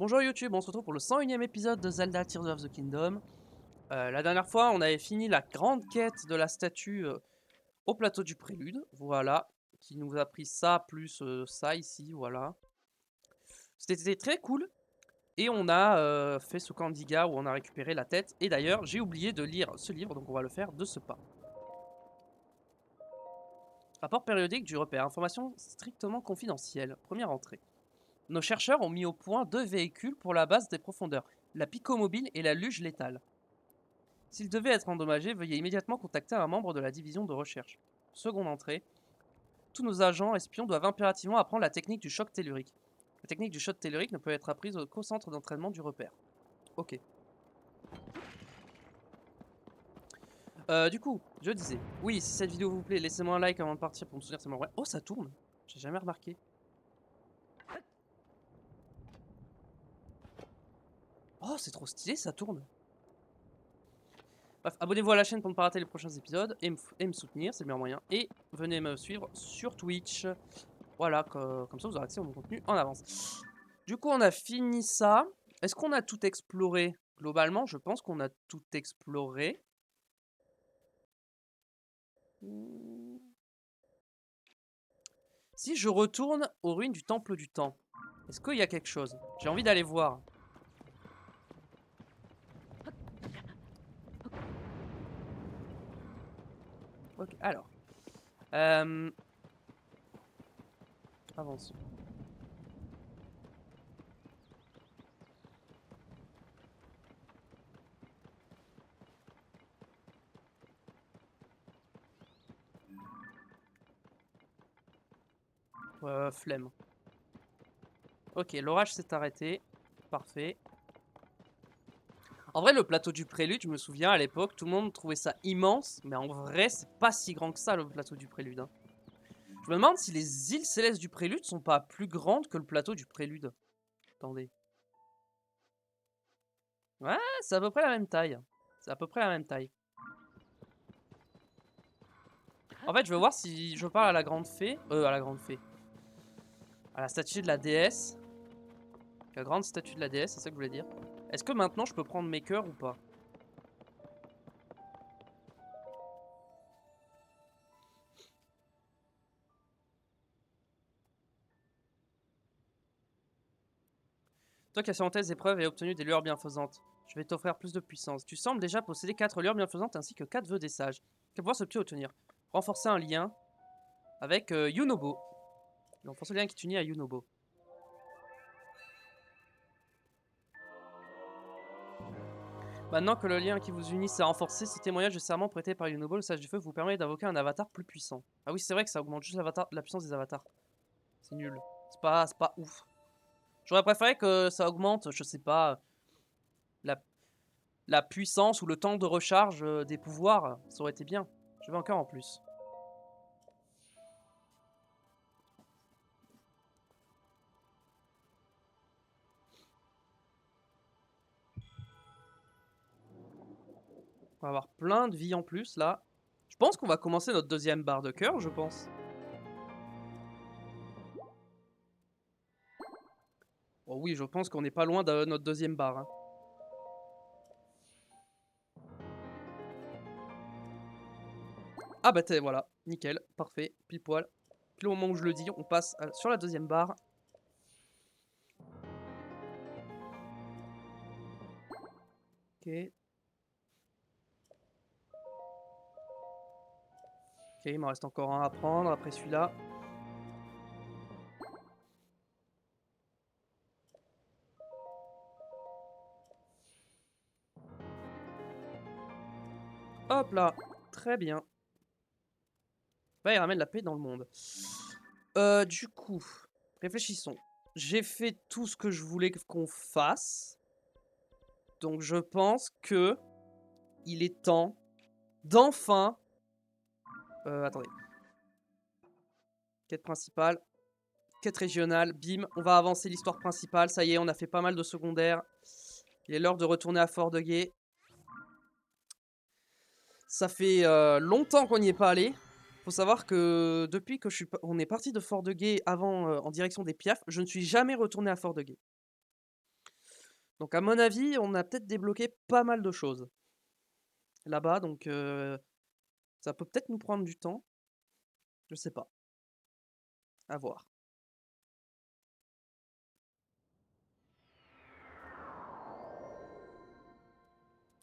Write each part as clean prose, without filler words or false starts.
Bonjour YouTube, on se retrouve pour le 101e épisode de Zelda Tears of the Kingdom. La dernière fois, on avait fini la grande quête de la statue au plateau du prélude, voilà, qui nous a pris ça plus ça ici, voilà. C'était très cool, et on a fait ce Candiga où on a récupéré la tête, et d'ailleurs, j'ai oublié de lire ce livre, donc on va le faire de ce pas. Rapport périodique du repère, information strictement confidentielle, première entrée. Nos chercheurs ont mis au point 2 véhicules pour la base des profondeurs, la Picomobile et la Luge létale. S'il devait être endommagé, veuillez immédiatement contacter un membre de la division de recherche. Seconde entrée. Tous nos agents espions doivent impérativement apprendre la technique du choc tellurique. La technique du choc tellurique ne peut être apprise qu'au centre d'entraînement du repère. Ok. Du coup, je disais, oui, si cette vidéo vous plaît, laissez-moi un like avant de partir pour me soutenir, c'est mon vrai. Oh, ça tourne. J'ai jamais remarqué. Oh, c'est trop stylé, ça tourne. Bref, abonnez-vous à la chaîne pour ne pas rater les prochains épisodes et me soutenir, c'est le meilleur moyen. Et venez me suivre sur Twitch. Voilà, comme ça vous aurez accès à mon contenu en avance. Du coup, on a fini ça. Est-ce qu'on a tout exploré? Globalement, je pense qu'on a tout exploré. Si je retourne aux ruines du Temple du Temps, est-ce qu'il y a quelque chose? J'ai envie d'aller voir. Ok, alors. Avançons. Flemme. Ok, l'orage s'est arrêté. Parfait. En vrai, le plateau du Prélude, je me souviens à l'époque, tout le monde trouvait ça immense, mais en vrai, c'est pas si grand que ça le plateau du Prélude. Hein. Je me demande si les îles célestes du Prélude sont pas plus grandes que le plateau du Prélude. Attendez. Ouais, c'est à peu près la même taille. C'est à peu près la même taille. En fait, je veux voir si je parle à la grande fée. À la grande fée. À la statue de la déesse. La grande statue de la déesse, c'est ça que je voulais dire. Est-ce que maintenant je peux prendre mes cœurs ou pas? Toi qui as surmonté les épreuves et obtenu des lueurs bienfaisantes, je vais t'offrir plus de puissance. Tu sembles déjà posséder 4 lueurs bienfaisantes ainsi que 4 vœux des sages. Quel pouvoir peux-tu obtenir? Renforcer un lien avec Yunobo. Renforcer le lien qui t'unit à Yunobo. Maintenant que le lien qui vous unit s'est renforcé, ce témoignage de serment prêté par Yunobo, le sage du feu, vous permet d'invoquer un avatar plus puissant. Ah oui, c'est vrai que ça augmente juste la puissance des avatars. C'est nul. C'est pas ouf. J'aurais préféré que ça augmente, je sais pas, la, la puissance ou le temps de recharge des pouvoirs. Ça aurait été bien. Je veux encore en plus. On va avoir plein de vie en plus là. Je pense qu'on va commencer notre deuxième barre de cœur, je pense. Oh oui, je pense qu'on n'est pas loin de notre deuxième barre. Hein. Ah bah voilà, nickel, parfait, pile poil. Pile au moment où je le dis, on passe sur la deuxième barre. Ok. Ok, il m'en reste encore un à prendre après celui-là. Hop là, très bien. Bah, il ramène la paix dans le monde. Du coup, réfléchissons. J'ai fait tout ce que je voulais qu'on fasse. Donc je pense que il est temps d'enfin... attendez. Quête principale. Quête régionale. Bim, on va avancer l'histoire principale. Ça y est, on a fait pas mal de secondaires. Il est l'heure de retourner à Fort de Guay. Ça fait longtemps qu'on n'y est pas allé. Faut savoir que depuis que on est parti de Fort de Guay avant en direction des Piaf, je ne suis jamais retourné à Fort de Guay. Donc à mon avis, on a peut-être débloqué pas mal de choses là-bas, donc ça peut peut-être nous prendre du temps. Je sais pas. À voir.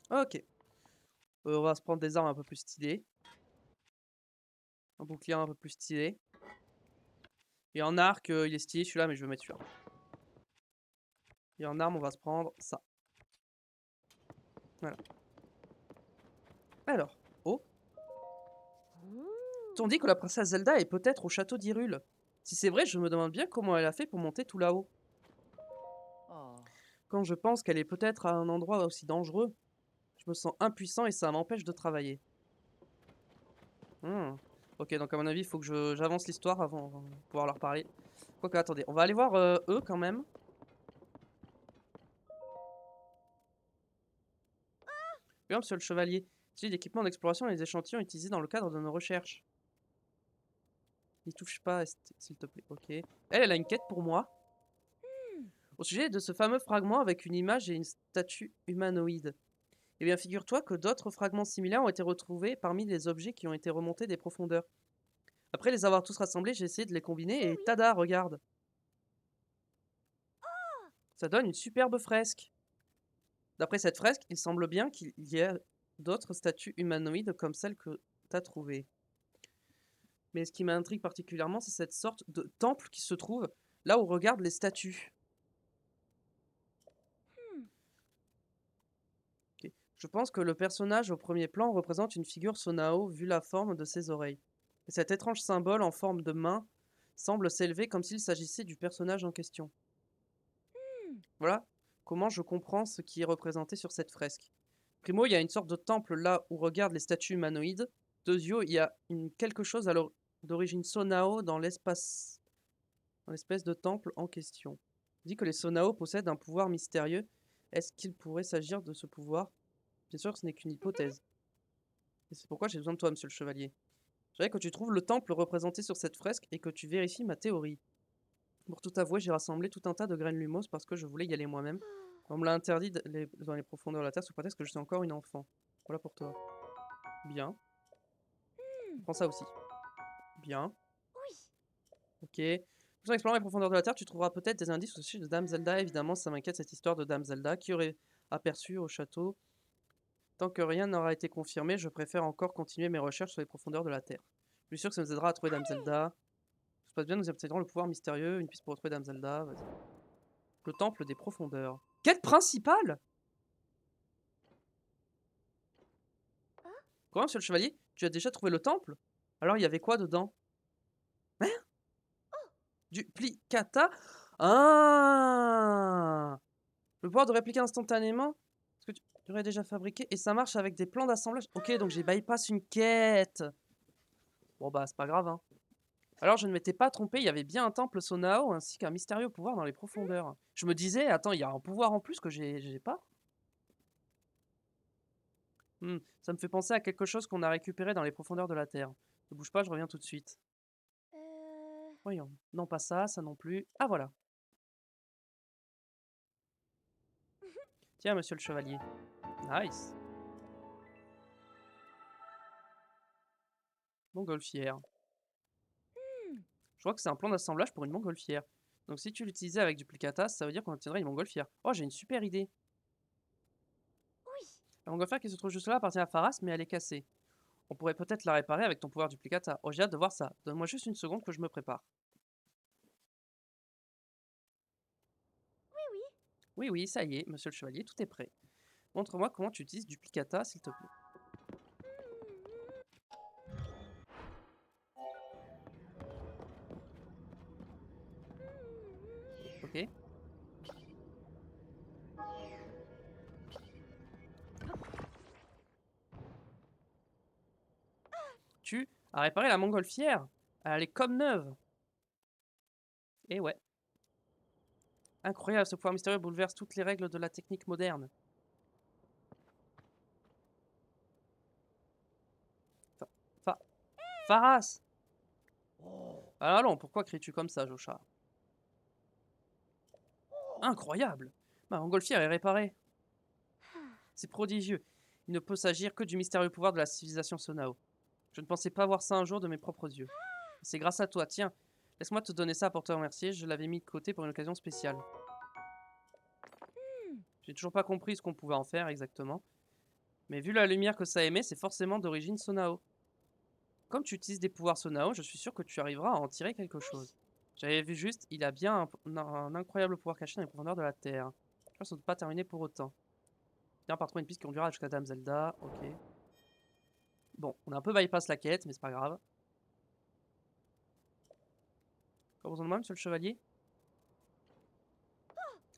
Ok. On va se prendre des armes un peu plus stylées. Un bouclier un peu plus stylé. Et en arc, il est stylé celui-là, mais je vais mettre celui-là. Et en arme, on va se prendre ça. Voilà. Alors, oh, on dit que la princesse Zelda est peut-être au château d'Hyrule. Si c'est vrai, je me demande bien comment elle a fait pour monter tout là-haut. Quand je pense qu'elle est peut-être à un endroit aussi dangereux, je me sens impuissant et ça m'empêche de travailler. Hmm. Ok, donc à mon avis, il faut que j'avance l'histoire avant de pouvoir leur parler. Quoique, attendez, on va aller voir eux quand même. Bien, monsieur le chevalier, j'ai l'équipement d'exploration et les échantillons utilisés dans le cadre de nos recherches. N'y touche pas, s'il te plaît. Ok. Elle a une quête pour moi. Au sujet de ce fameux fragment avec une image et une statue humanoïde. Eh bien, figure-toi que d'autres fragments similaires ont été retrouvés parmi les objets qui ont été remontés des profondeurs. Après les avoir tous rassemblés, j'ai essayé de les combiner et tada, regarde. Ça donne une superbe fresque. D'après cette fresque, il semble bien qu'il y ait d'autres statues humanoïdes comme celle que t'as trouvée. Mais ce qui m'intrigue particulièrement, c'est cette sorte de temple qui se trouve là où regardent les statues. Ok. Je pense que le personnage au premier plan représente une figure Sonao vu la forme de ses oreilles. Et cet étrange symbole en forme de main semble s'élever comme s'il s'agissait du personnage en question. Voilà comment je comprends ce qui est représenté sur cette fresque. Primo, il y a une sorte de temple là où regardent les statues humanoïdes. Deuxio, il y a quelque chose d'origine Sonao dans l'espace, dans l'espèce de temple en question. Il dit que les Sonao possèdent un pouvoir mystérieux. Est-ce qu'il pourrait s'agir de ce pouvoir? Bien sûr, ce n'est qu'une hypothèse. Et c'est pourquoi j'ai besoin de toi, monsieur le chevalier. J'aimerais que tu trouves le temple représenté sur cette fresque et que tu vérifies ma théorie. Pour tout avouer, j'ai rassemblé tout un tas de graines lumos parce que je voulais y aller moi-même. On me l'a interdit dans les profondeurs de la terre sous prétexte que je suis encore une enfant. Voilà pour toi. Bien. Prends ça aussi. Bien. Ok. En explorant les profondeurs de la terre, tu trouveras peut-être des indices au sujet de Dame Zelda. Évidemment, ça m'inquiète cette histoire de Dame Zelda qui aurait aperçu au château. Tant que rien n'aura été confirmé, je préfère encore continuer mes recherches sur les profondeurs de la terre. Je suis sûr que ça nous aidera à trouver Dame Zelda. Tout se passe bien, nous obtiendrons le pouvoir mystérieux, une piste pour retrouver Dame Zelda. Vas-y. Le temple des profondeurs. Quête principale? Quoi, monsieur le chevalier? Tu as déjà trouvé le temple? Alors il y avait quoi dedans? Hein? Duplicata? Ah! Le pouvoir de répliquer instantanément ce que tu aurais déjà fabriqué et ça marche avec des plans d'assemblage. Ok, donc j'ai bypass une quête. Bon bah c'est pas grave hein. Alors je ne m'étais pas trompé, il y avait bien un temple Sonao ainsi qu'un mystérieux pouvoir dans les profondeurs. Je me disais, attends, il y a un pouvoir en plus que j'ai pas. Ça me fait penser à quelque chose qu'on a récupéré dans les profondeurs de la Terre. Ne bouge pas, je reviens tout de suite. Voyons. Non, pas ça, ça non plus. Ah voilà. Tiens, monsieur le chevalier. Nice. Montgolfière. Je crois que c'est un plan d'assemblage pour une montgolfière. Donc si tu l'utilisais avec duplicata, ça veut dire qu'on obtiendrait une montgolfière. Oh, j'ai une super idée. La montgolfière qui se trouve juste là appartient à Pharas, mais elle est cassée. On pourrait peut-être la réparer avec ton pouvoir duplicata. Oh, j'ai hâte de voir ça. Donne-moi juste une seconde que je me prépare. Oui, oui, ça y est, monsieur le chevalier, tout est prêt. Montre-moi comment tu utilises duplicata, s'il te plaît. Ok. Tu as réparé la montgolfière. Elle est comme neuve. Eh ouais. Incroyable, ce pouvoir mystérieux bouleverse toutes les règles de la technique moderne. Fa Fa Pharas! Ah non, pourquoi cries-tu comme ça, Joshua? Incroyable! Ma montgolfière est réparée. C'est prodigieux. Il ne peut s'agir que du mystérieux pouvoir de la civilisation Sonao. Je ne pensais pas voir ça un jour de mes propres yeux. C'est grâce à toi, tiens. Laisse-moi te donner ça pour te remercier, je l'avais mis de côté pour une occasion spéciale. J'ai toujours pas compris ce qu'on pouvait en faire exactement. Mais vu la lumière que ça émet, c'est forcément d'origine Sonao. Comme tu utilises des pouvoirs Sonao, je suis sûr que tu arriveras à en tirer quelque chose. J'avais vu juste, il a bien un incroyable pouvoir caché dans les profondeurs de la Terre. Je pense qu'on ne peut pas terminer pour autant. Bien par trouver une piste qui conduira jusqu'à Dame Zelda, ok. Bon, on a un peu bypass la quête, mais c'est pas grave. Encore besoin de moi, monsieur le chevalier?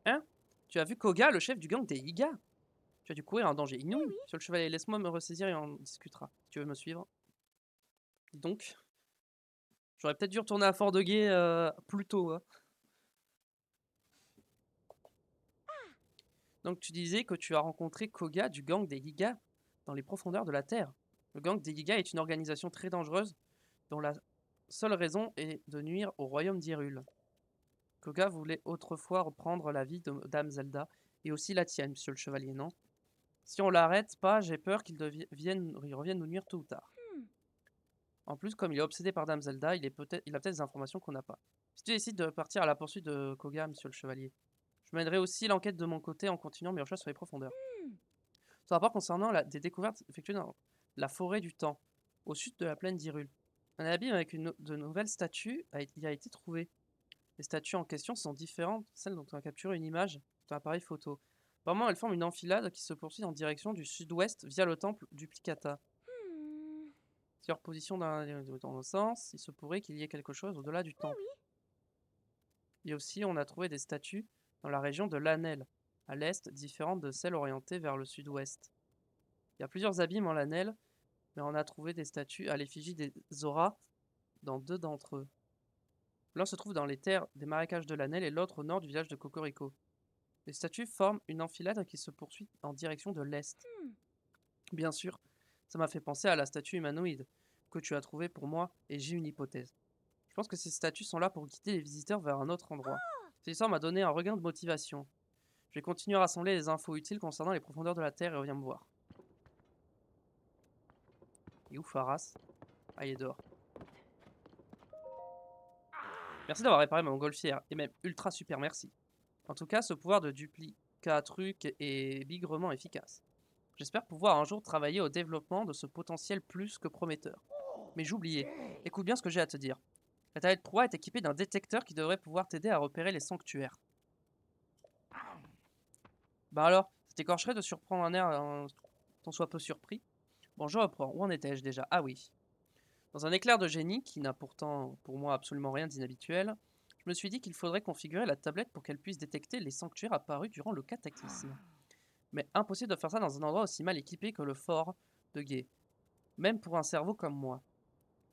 Hein? Tu as vu Koga, le chef du gang des Iga? Tu as dû courir un danger inouï. Monsieur le chevalier, laisse-moi me ressaisir et on discutera. Si tu veux me suivre. Dis donc, j'aurais peut-être dû retourner à Fort de Guay plus tôt. Hein. Donc tu disais que tu as rencontré Koga du gang des Gigas dans les profondeurs de la Terre. Le gang des Gigas est une organisation très dangereuse dont la seule raison est de nuire au royaume d'Hyrule. Koga voulait autrefois reprendre la vie de Dame Zelda et aussi la tienne, monsieur le chevalier, non? Si on l'arrête pas, j'ai peur qu'il revienne nous nuire tôt ou tard. En plus, comme il est obsédé par Dame Zelda, il a peut-être des informations qu'on n'a pas. Si tu décides de partir à la poursuite de Koga, monsieur le chevalier, je mènerai aussi l'enquête de mon côté en continuant mes recherches sur les profondeurs. Ton rapport concernant des découvertes effectuées dans la forêt du temps, au sud de la plaine d'Hyrule. Un abîme avec de nouvelles statues y a été trouvé. Les statues en question sont différentes de celles dont on a capturé une image de ton appareil photo. Vraiment, elles forment une enfilade qui se poursuit en direction du sud-ouest via le temple Duplicata. Si leur position dans le sens, il se pourrait qu'il y ait quelque chose au-delà du temple. Et aussi, on a trouvé des statues dans la région de Lanel, à l'est, différentes de celles orientées vers le sud-ouest. Il y a plusieurs abîmes en Lanel, mais on a trouvé des statues à l'effigie des Zora dans deux d'entre eux. L'un se trouve dans les terres des marécages de Lanel et l'autre au nord du village de Cocorico. Les statues forment une enfilade qui se poursuit en direction de l'est. Bien sûr, ça m'a fait penser à la statue humanoïde que tu as trouvée pour moi et j'ai une hypothèse. Je pense que ces statues sont là pour guider les visiteurs vers un autre endroit. Cette histoire m'a donné un regain de motivation. Je vais continuer à rassembler les infos utiles concernant les profondeurs de la Terre et reviens me voir. Et où Faras? Ah, il est dehors. Merci d'avoir réparé ma montgolfière, et même ultra super merci. En tout cas, ce pouvoir de duplicat truc est bigrement efficace. J'espère pouvoir un jour travailler au développement de ce potentiel plus que prometteur. Mais j'oubliais, écoute bien ce que j'ai à te dire. La tablette Proa est équipée d'un détecteur qui devrait pouvoir t'aider à repérer les sanctuaires. Bah alors, ça t'écorcherait de surprendre un air tant soit peu surpris? Bon, je reprends, où en étais-je déjà? Ah oui. Dans un éclair de génie, qui n'a pourtant pour moi absolument rien d'inhabituel, je me suis dit qu'il faudrait configurer la tablette pour qu'elle puisse détecter les sanctuaires apparus durant le cataclysme. Mais impossible de faire ça dans un endroit aussi mal équipé que le fort de Gué, même pour un cerveau comme moi.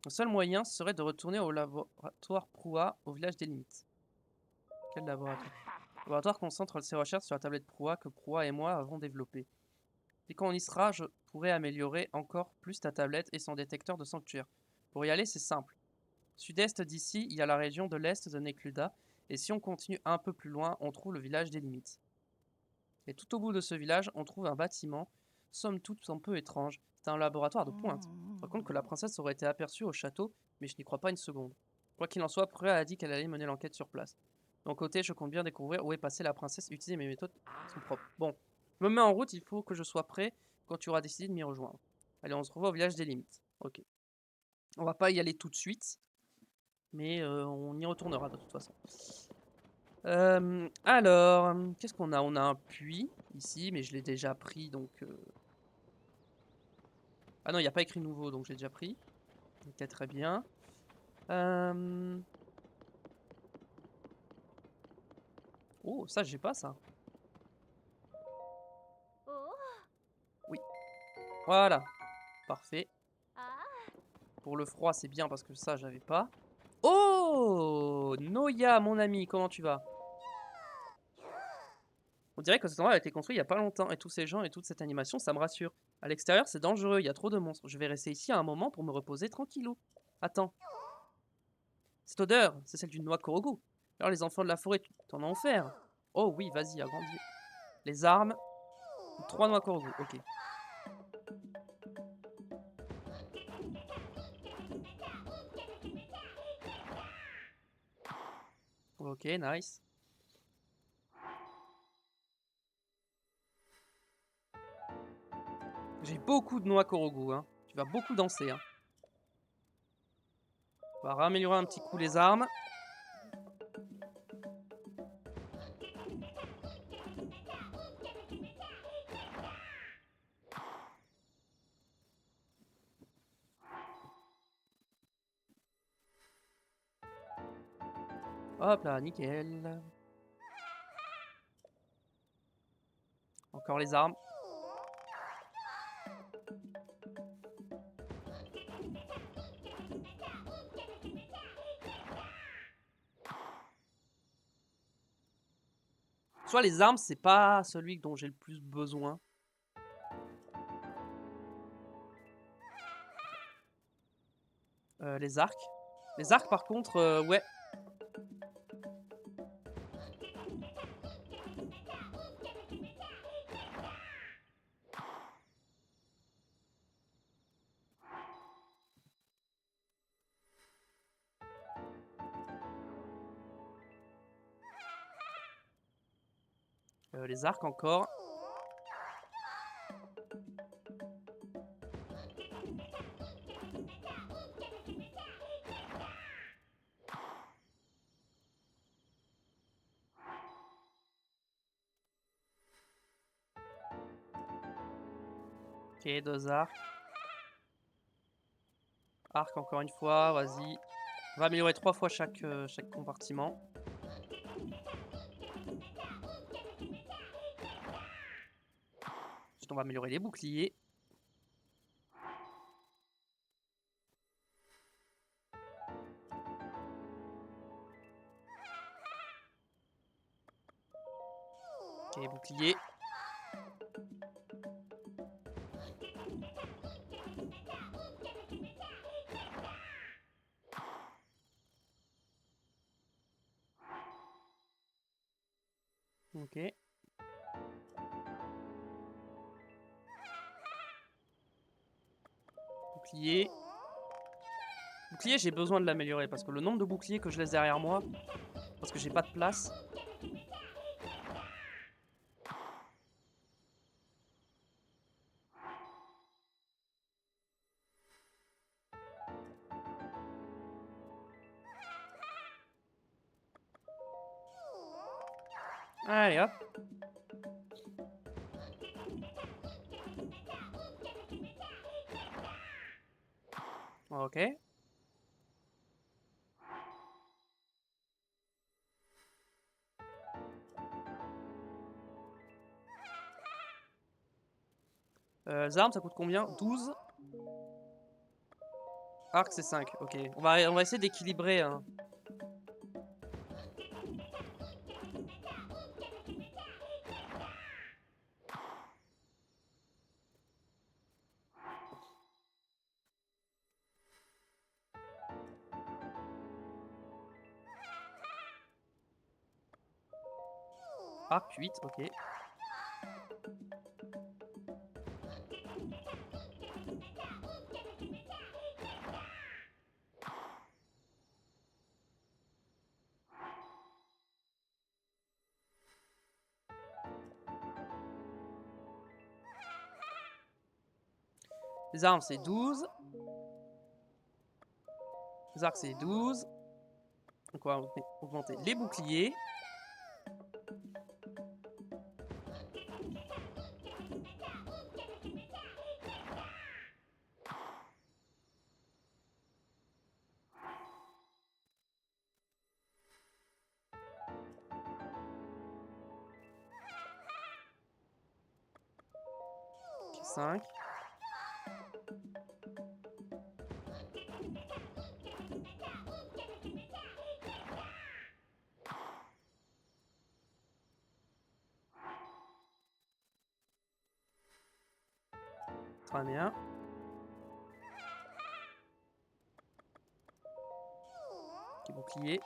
Le seul moyen serait de retourner au laboratoire Proua au village des limites. Quel laboratoire? Le laboratoire concentre ses recherches sur la tablette Proua que Proua et moi avons développée. Et quand on y sera, je pourrai améliorer encore plus ta tablette et son détecteur de sanctuaire. Pour y aller, c'est simple. Sud-est d'ici, il y a la région de l'est de Nekluda, et si on continue un peu plus loin, on trouve le village des limites. Et tout au bout de ce village, on trouve un bâtiment, somme toute un peu étrange. C'est un laboratoire de pointe. Je raconte que la princesse aurait été aperçue au château, mais je n'y crois pas une seconde. Quoi qu'il en soit, Prua a dit qu'elle allait mener l'enquête sur place. De mon côté, je compte bien découvrir où est passée la princesse et utiliser mes méthodes qui sont propres. Bon, je me mets en route, il faut que je sois prêt quand tu auras décidé de m'y rejoindre. Allez, on se revoit au village des limites. Ok. On va pas y aller tout de suite, mais on y retournera de toute façon. Alors, qu'est-ce qu'on a? On a un puits ici, mais je l'ai déjà pris, donc... Ah non, il n'y a pas écrit nouveau, donc je l'ai déjà pris. Ok, très bien. Oh, ça, j'ai pas ça. Oui, voilà. Parfait. Pour le froid, c'est bien parce que ça, j'avais pas. Oh, Noya, mon ami, comment tu vas? On dirait que cet endroit a été construit il y a pas longtemps, et tous ces gens et toute cette animation, ça me rassure. À l'extérieur, c'est dangereux, il y a trop de monstres. Je vais rester ici un moment pour me reposer tranquillou. Attends. Cette odeur, c'est celle d'une noix Korogu. Alors les enfants de la forêt, t'en as offert. Oh oui, vas-y, agrandis. Les armes. 3 noix Korogu, ok. Ok, nice. J'ai beaucoup de noix Korogu, hein. Tu vas beaucoup danser, hein. On va raméliorer un petit coup les armes. Hop là, nickel. Encore les armes. Soit les armes, c'est pas celui dont j'ai le plus besoin. Les arcs. Les arcs, par contre, ouais. Les arcs encore. Ok, 2 arcs. Arc encore une fois, vas-y. On va améliorer 3 fois chaque compartiment. Ensuite, on va améliorer les boucliers. Ok, bouclier. Ok. Bouclier. Bouclier, j'ai besoin de l'améliorer parce que le nombre de boucliers que je laisse derrière moi, parce que j'ai pas de place. Allez hop. Ok. Les armes, ça coûte combien? 12. Arc, c'est 5. Ok. On va essayer d'équilibrer, hein. Arc 8, ok. Les armes, c'est 12. Les arcs, c'est 12. Donc on va augmenter les boucliers. Ok, 5. Très bien. Ok, bouclier.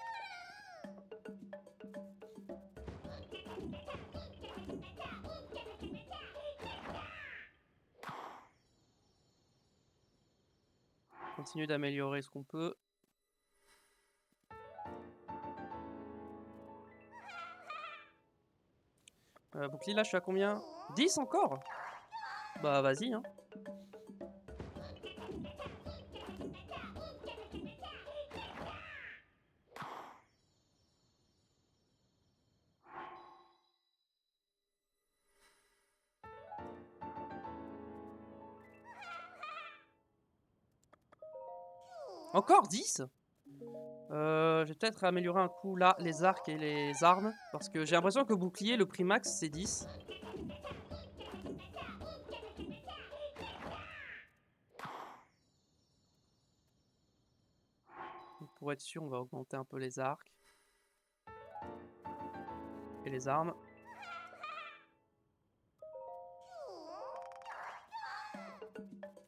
continue d'améliorer ce qu'on peut. Bouclier, là, je suis à combien? 10 encore? Bah, vas-y, hein. Encore 10? Je vais peut-être améliorer un coup là les arcs et les armes. Parce que j'ai l'impression que bouclier, le prix max, c'est 10. Donc, pour être sûr, on va augmenter un peu les arcs. Et les armes.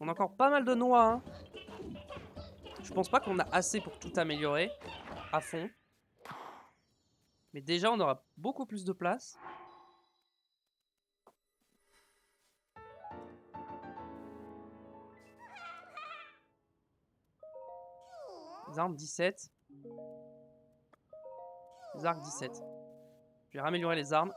On a encore pas mal de noix, hein. Je pense pas qu'on a assez pour tout améliorer à fond. Mais déjà, on aura beaucoup plus de place. Les armes 17. Les arcs 17. Je vais raméliorer les armes.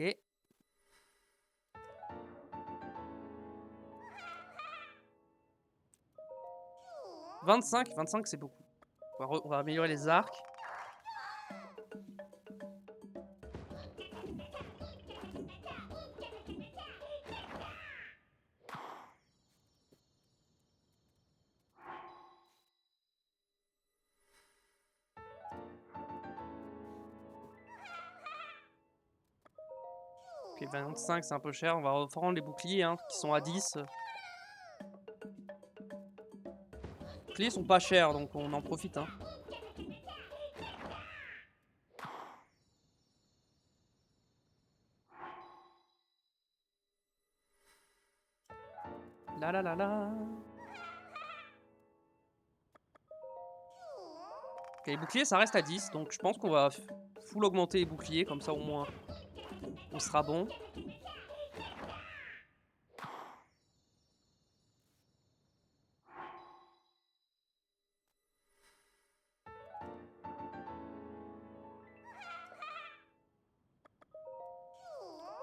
Ok. 25. 25, c'est beaucoup. On va améliorer les arcs. Ok, 25, c'est un peu cher. On va reprendre les boucliers, hein, qui sont à 10. Les boucliers sont pas chers, donc on en profite, hein. La la la la. Ok, les boucliers, ça reste à 10, donc je pense qu'on va full augmenter les boucliers, comme ça au moins on sera bon.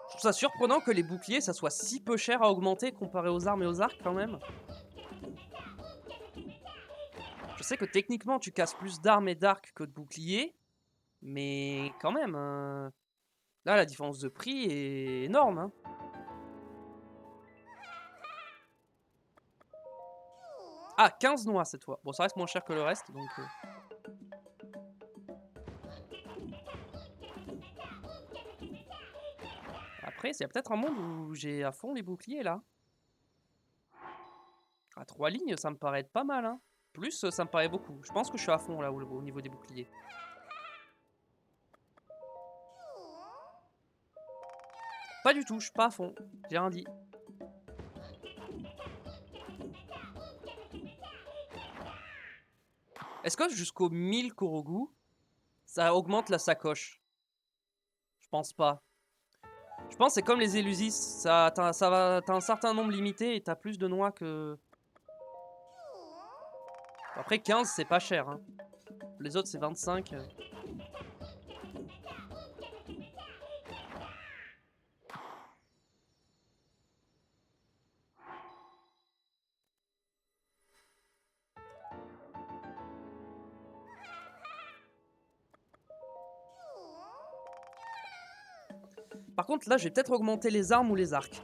Je trouve ça surprenant que les boucliers, ça soit si peu cher à augmenter comparé aux armes et aux arcs quand même. Je sais que techniquement, tu casses plus d'armes et d'arcs que de boucliers, mais quand même, là, la différence de prix est énorme, hein. Ah, 15 noix cette fois. Bon, ça reste moins cher que le reste, donc... Après, il y a peut-être un monde où j'ai à fond les boucliers, là. À 3 lignes, ça me paraît être pas mal, hein. Plus, ça me paraît beaucoup. Je pense que je suis à fond, là, au niveau des boucliers. Pas du tout, je suis pas à fond. J'ai rien dit. Est-ce que jusqu'au 1000 Korogu, ça augmente la sacoche? Je pense pas. Je pense que c'est comme les Elusis, t'as un certain nombre limité et t'as plus de noix que... Après 15 c'est pas cher, hein. Les autres c'est 25. Par contre là je vais peut-être augmenter les armes ou les arcs.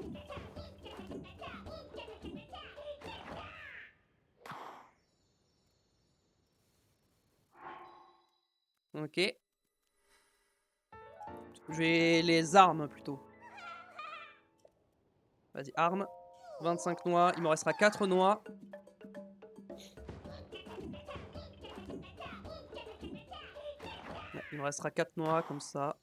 Ok. Je vais les armes plutôt. Vas-y, armes. 25 noix, il me restera 4 noix. Ouais, il me restera 4 noix comme ça.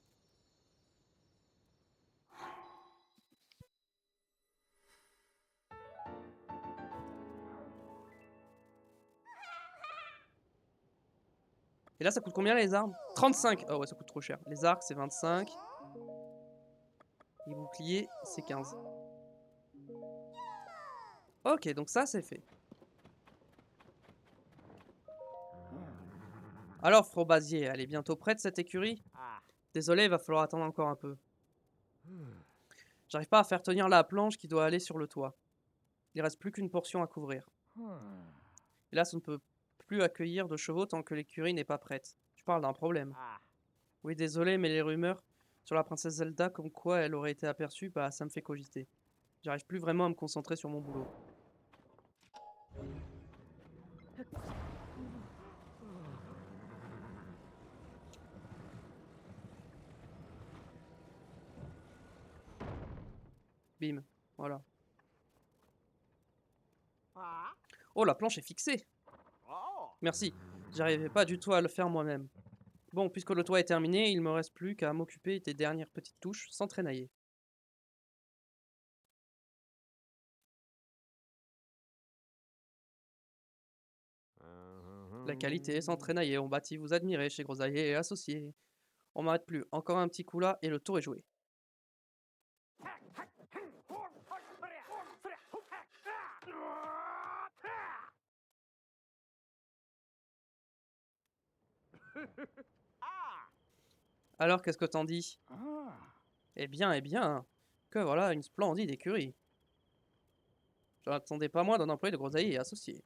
Et là, ça coûte combien les armes? 35. Oh ouais, ça coûte trop cher. Les arcs, c'est 25. Les boucliers, c'est 15. Ok, donc ça, c'est fait. Alors, Frobasier, elle est bientôt prête, cette écurie? Désolé, il va falloir attendre encore un peu. J'arrive pas à faire tenir la planche qui doit aller sur le toit. Il reste plus qu'une portion à couvrir. Et là, ça ne peut plus accueillir de chevaux tant que l'écurie n'est pas prête. Tu parles d'un problème. Oui, désolé, mais les rumeurs sur la princesse Zelda comme quoi elle aurait été aperçue, bah ça me fait cogiter. J'arrive plus vraiment à me concentrer sur mon boulot. Bim, voilà. Oh, la planche est fixée! Merci, j'arrivais pas du tout à le faire moi-même. Bon, puisque le toit est terminé, il me reste plus qu'à m'occuper des dernières petites touches sans traînailler. La qualité sans traînailler, on bâtit, vous admirez chez Grosaillers et Associés. On m'arrête plus, encore un petit coup là et le tour est joué. Alors, qu'est-ce que t'en dis? Eh bien, que voilà une splendide écurie. Je n'attendais pas moins d'un employé de Grosailles et Associés.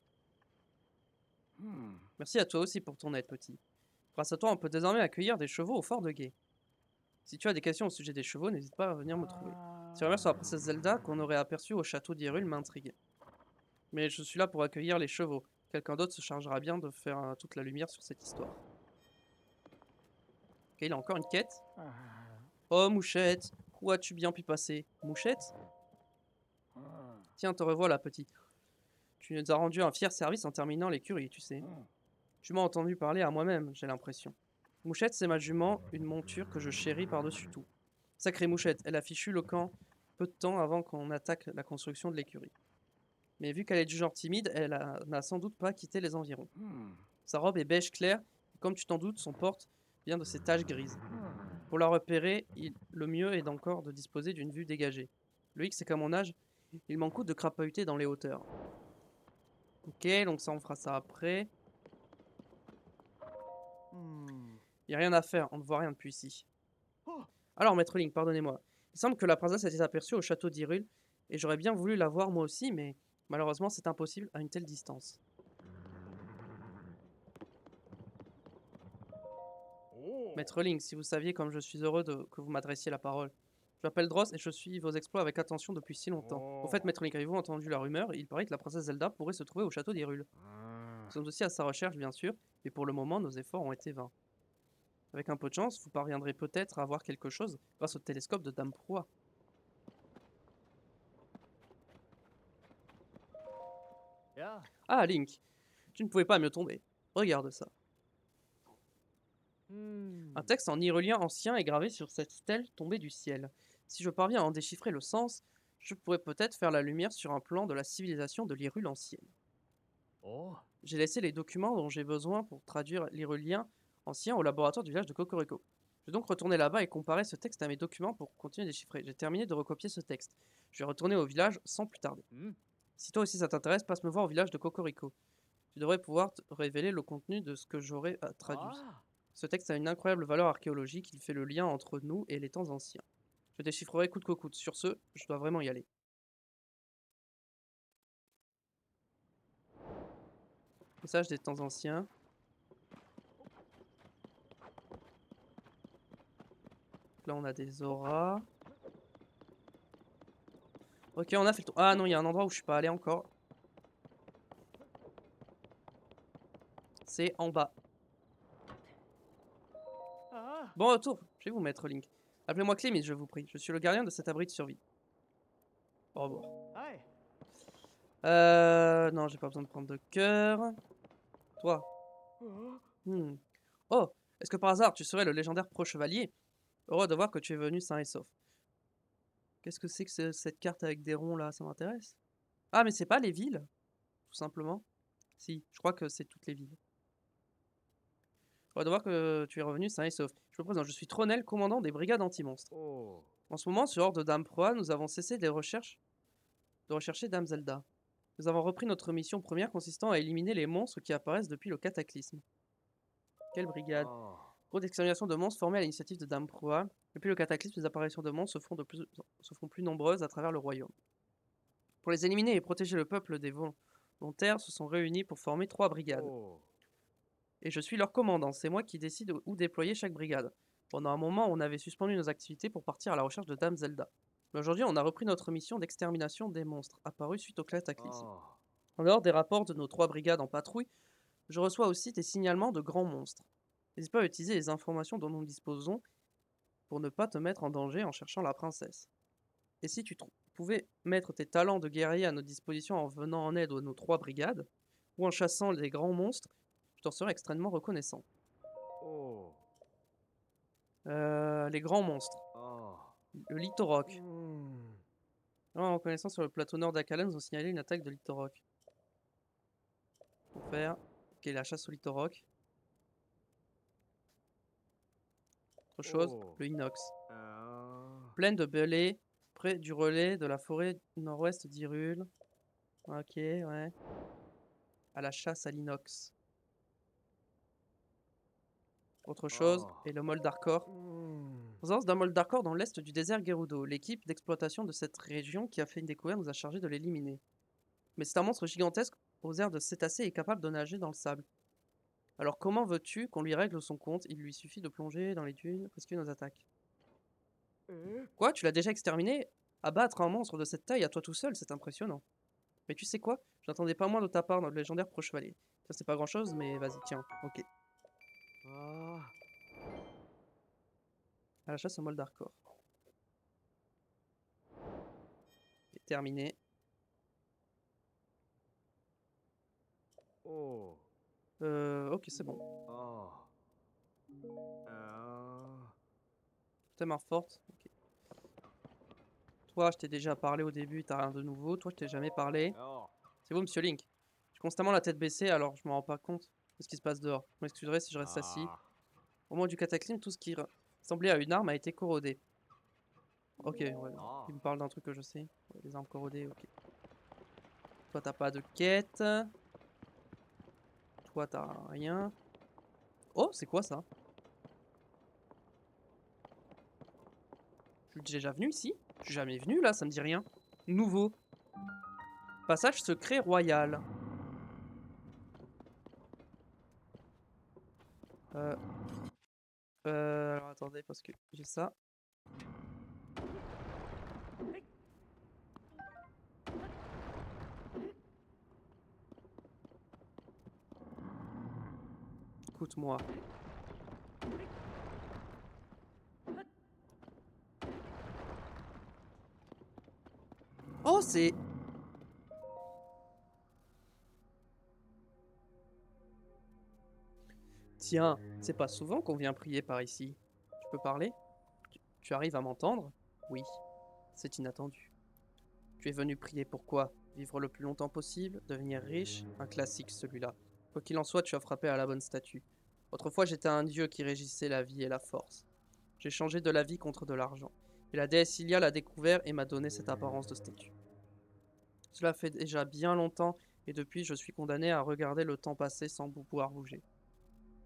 Merci à toi aussi pour ton aide, petit. Grâce à toi, on peut désormais accueillir des chevaux au fort de Gué. Si tu as des questions au sujet des chevaux, n'hésite pas à venir me trouver. Ces rumeurs sur la princesse Zelda qu'on aurait aperçue au château d'Hyrule m'intriguent. Mais je suis là pour accueillir les chevaux. Quelqu'un d'autre se chargera bien de faire toute la lumière sur cette histoire. Ok, il a encore une quête. Oh, Mouchette, où as-tu bien pu passer? Mouchette? Tiens, te revoilà, petit. Tu nous as rendu un fier service en terminant l'écurie, tu sais. Tu m'as entendu parler à moi-même, j'ai l'impression. Mouchette, c'est ma jument, une monture que je chéris par-dessus tout. Sacrée Mouchette, elle a fichu le camp peu de temps avant qu'on attaque la construction de l'écurie. Mais vu qu'elle est du genre timide, n'a sans doute pas quitté les environs. Sa robe est beige clair, et comme tu t'en doutes, son porte vient de ses taches grises. Pour la repérer, le mieux est encore de disposer d'une vue dégagée. Le hic, c'est qu'à mon âge, il m'en coûte de crapahuter dans les hauteurs. Ok, donc ça, on fera ça après. Y a rien à faire, on ne voit rien depuis ici. Alors, Maître Link, pardonnez-moi. Il semble que la princesse a été aperçue au château d'Hyrule, et j'aurais bien voulu la voir moi aussi, mais malheureusement c'est impossible à une telle distance. Maître Link, si vous saviez comme je suis heureux que vous m'adressiez la parole. Je m'appelle Dross et je suis vos exploits avec attention depuis si longtemps. Au fait, Maître Link, avez-vous entendu la rumeur? Il paraît que la princesse Zelda pourrait se trouver au château d'Hyrule. Nous sommes aussi à sa recherche, bien sûr, mais pour le moment, nos efforts ont été vains. Avec un peu de chance, vous parviendrez peut-être à voir quelque chose grâce au télescope de Dame Proie. Ah, Link, tu ne pouvais pas mieux tomber. Regarde ça. Un texte en hyrulien ancien est gravé sur cette stèle tombée du ciel. Si je parviens à en déchiffrer le sens, je pourrais peut-être faire la lumière sur un plan de la civilisation de l'Hyrule ancienne. J'ai laissé les documents dont j'ai besoin pour traduire l'hyrulien ancien au laboratoire du village de Cocorico. Je vais donc retourner là-bas et comparer ce texte à mes documents pour continuer à déchiffrer. J'ai terminé de recopier ce texte. Je vais retourner au village sans plus tarder. Si toi aussi ça t'intéresse, passe me voir au village de Cocorico. Tu devrais pouvoir te révéler le contenu de ce que j'aurai traduit. Ce texte a une incroyable valeur archéologique, il fait le lien entre nous et les temps anciens. Je déchiffrerai coûte que coûte. Sur ce, je dois vraiment y aller. Message des temps anciens. Là, on a des auras. Ok, on a fait le tour. Ah non, il y a un endroit où je suis pas allé encore. C'est en bas. Bon retour, je vais vous mettre Link. Appelez-moi Clémis, je vous prie. Je suis le gardien de cet abri de survie. Au revoir. Non, j'ai pas besoin de prendre de cœur. Toi. Oh, est-ce que par hasard tu serais le légendaire pro-chevalier? Heureux de voir que tu es venu sain et sauf. Qu'est-ce que c'est que cette carte avec des ronds là? Ça m'intéresse. Ah, mais c'est pas les villes, tout simplement. Si, je crois que c'est toutes les villes. On va devoir que tu es revenu sain et sauf. Je me présente, je suis Tronel, commandant des brigades anti-monstres. En ce moment, sur ordre de Dame Proa, nous avons cessé de rechercher Dame Zelda. Nous avons repris notre mission première consistant à éliminer les monstres qui apparaissent depuis le cataclysme. Quelle brigade? Groupe d'extermination de monstres formé à l'initiative de Dame Proa. Depuis le cataclysme, les apparitions de monstres se font plus nombreuses à travers le royaume. Pour les éliminer et protéger le peuple des volontaires se sont réunis pour former 3 brigades. Et je suis leur commandant, c'est moi qui décide où déployer chaque brigade. Pendant un moment, on avait suspendu nos activités pour partir à la recherche de Dame Zelda. Mais aujourd'hui, on a repris notre mission d'extermination des monstres, apparus suite au cataclysme. En dehors des rapports de nos 3 brigades en patrouille, je reçois aussi des signalements de grands monstres. N'hésite pas à utiliser les informations dont nous disposons pour ne pas te mettre en danger en cherchant la princesse. Et si tu pouvais mettre tes talents de guerrier à notre disposition en venant en aide à nos 3 brigades, ou en chassant les grands monstres, je t'en serais extrêmement reconnaissant. Les grands monstres. Le Litorok. En reconnaissant sur le plateau nord d'Akala, nous ont signalé une attaque de Litorok. Pour faire... Ok, la chasse au Litorok. Autre chose, le Inox. Plaine de Belay, près du relais de la forêt nord-ouest d'Hyrule. Ok, ouais. À la chasse à l'Inox. Autre chose, et le Moldarkor. Présence d'un Moldarkor dans l'est du désert Gerudo. L'équipe d'exploitation de cette région qui a fait une découverte nous a chargé de l'éliminer. Mais c'est un monstre gigantesque aux airs de cétacé et capable de nager dans le sable. Alors comment veux-tu qu'on lui règle son compte? Il lui suffit de plonger dans les dunes pour esquiver nos attaques. Quoi? Tu l'as déjà exterminé? Abattre un monstre de cette taille à toi tout seul, c'est impressionnant. Mais tu sais quoi? Je n'attendais pas moins de ta part dans le légendaire Pro-Chevalier. Ça c'est pas grand chose, mais vas-y, tiens, ok. À la chasse au Moldarkor. C'est terminé. Ok, c'est bon. Thème forte. Ok. Toi, je t'ai déjà parlé au début, t'as rien de nouveau. Toi, je t'ai jamais parlé. C'est vous, Monsieur Link. J'ai constamment la tête baissée, alors je me rends pas compte de ce qui se passe dehors. Je m'excuserai si je reste assis. Au moment du cataclysme, tout ce qui ressemblait à une arme a été corrodé. Ok, ouais. Il me parle d'un truc que je sais. Ouais, les armes corrodées, ok. Toi, t'as pas de quête. Toi, t'as rien. Oh, c'est quoi ça? Je suis déjà venu ici? Je suis jamais venu là, ça me dit rien. Nouveau. Passage secret royal. Euh... Alors attendez, parce que j'ai ça. Écoute-moi. Oh, c'est... Tiens, c'est pas souvent qu'on vient prier par ici. Tu peux parler? Tu arrives à m'entendre? Oui, c'est inattendu. Tu es venu prier pourquoi? Vivre le plus longtemps possible? Devenir riche? Un classique celui-là. Quoi qu'il en soit, tu as frappé à la bonne statue. Autrefois, j'étais un dieu qui régissait la vie et la force. J'ai changé de la vie contre de l'argent. Et la déesse Ilia l'a découvert et m'a donné cette apparence de statue. Cela fait déjà bien longtemps, et depuis, je suis condamné à regarder le temps passer sans pouvoir bouger.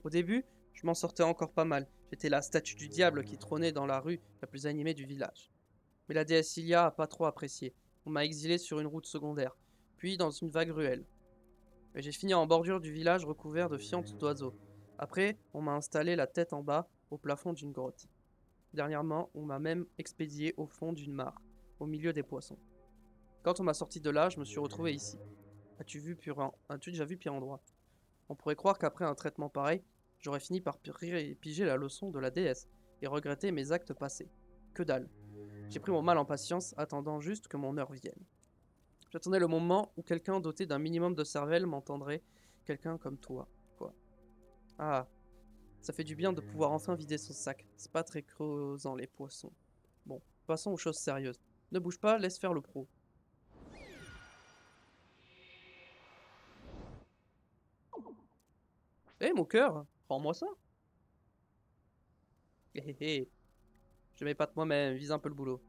Au début, je m'en sortais encore pas mal. J'étais la statue du diable qui trônait dans la rue la plus animée du village. Mais la déesse Ilia a pas trop apprécié. On m'a exilé sur une route secondaire, puis dans une vague ruelle. Et j'ai fini en bordure du village recouvert de fientes d'oiseaux. Après, on m'a installé la tête en bas, au plafond d'une grotte. Dernièrement, on m'a même expédié au fond d'une mare, au milieu des poissons. Quand on m'a sorti de là, je me suis retrouvé ici. As-tu déjà vu pire endroit? On pourrait croire qu'après un traitement pareil, j'aurais fini par piger la leçon de la déesse et regretter mes actes passés. Que dalle. J'ai pris mon mal en patience, attendant juste que mon heure vienne. J'attendais le moment où quelqu'un doté d'un minimum de cervelle m'entendrait, quelqu'un comme toi, quoi. Ah, ça fait du bien de pouvoir enfin vider son sac. C'est pas très creusant les poissons. Bon, passons aux choses sérieuses. Ne bouge pas, laisse faire le pro. Hé, mon cœur, rends-moi ça. Hé hé hé. Je m'épate moi-même, vise un peu le boulot.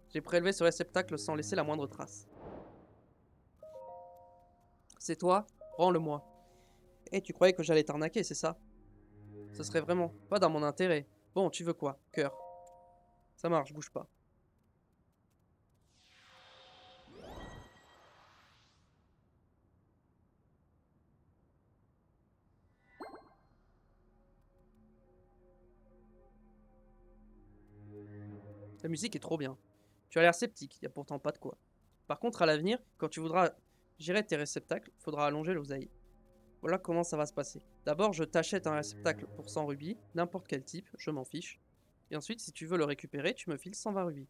J'ai prélevé ce réceptacle sans laisser la moindre trace. C'est toi? Rends-le-moi. Eh, tu croyais que j'allais t'arnaquer, c'est ça? Ce serait vraiment pas dans mon intérêt. Bon, tu veux quoi? Cœur. Ça marche, bouge pas. La musique est trop bien. Tu as l'air sceptique, y a pourtant pas de quoi. Par contre, à l'avenir, quand tu voudras gérer tes réceptacles, faudra allonger l'oseille. Voilà comment ça va se passer. D'abord, je t'achète un réceptacle pour 100 rubis, n'importe quel type, je m'en fiche. Et ensuite, si tu veux le récupérer, tu me files 120 rubis.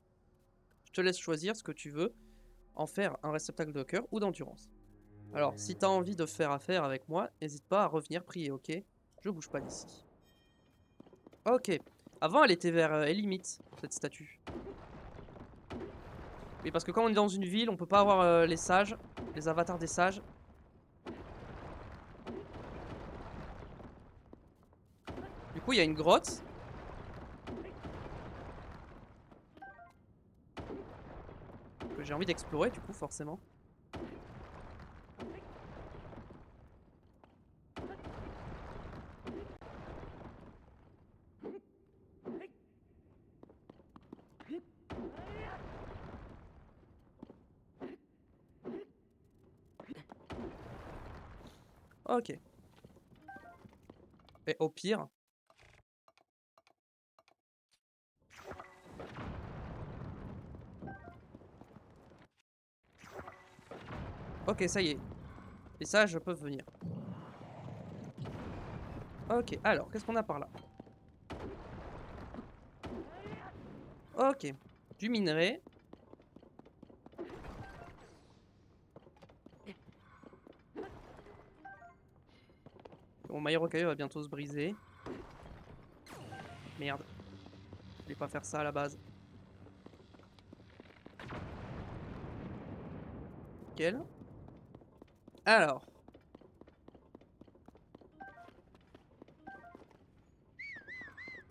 Je te laisse choisir ce que tu veux, en faire un réceptacle de cœur ou d'endurance. Alors, si t'as envie de faire affaire avec moi, n'hésite pas à revenir prier, ok? Je bouge pas d'ici. Ok. Avant, elle était vers Elimite, cette statue. Oui, parce que quand on est dans une ville, on peut pas avoir les sages, les avatars des sages. Du coup, il y a une grotte. Que j'ai envie d'explorer, du coup, forcément. Ok. Et au pire... Ok, ça y est. Les sages peuvent venir. Ok, alors, qu'est-ce qu'on a par là? Ok. Du minerai. Mon maillot rocailleux va bientôt se briser. Merde. Je voulais pas faire ça à la base. Nickel. Alors.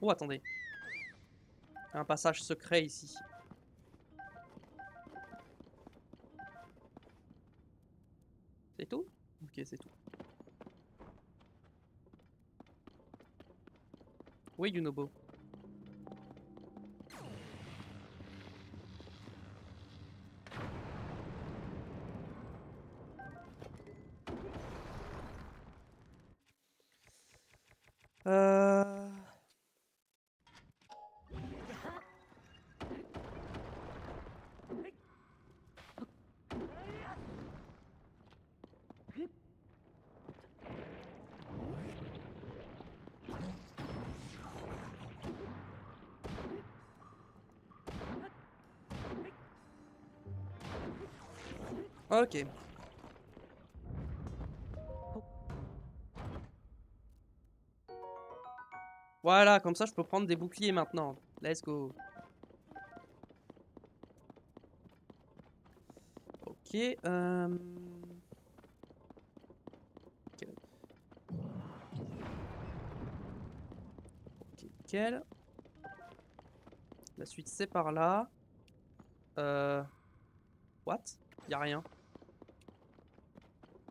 Oh, attendez. Un passage secret ici. C'est tout? Ok, c'est tout. Oui, Yunobo. Euh... Ok. Voilà, comme ça je peux prendre des boucliers maintenant. Let's go. Ok. Ok, ok, nickel. La suite c'est par là. Euh... What? Y a rien.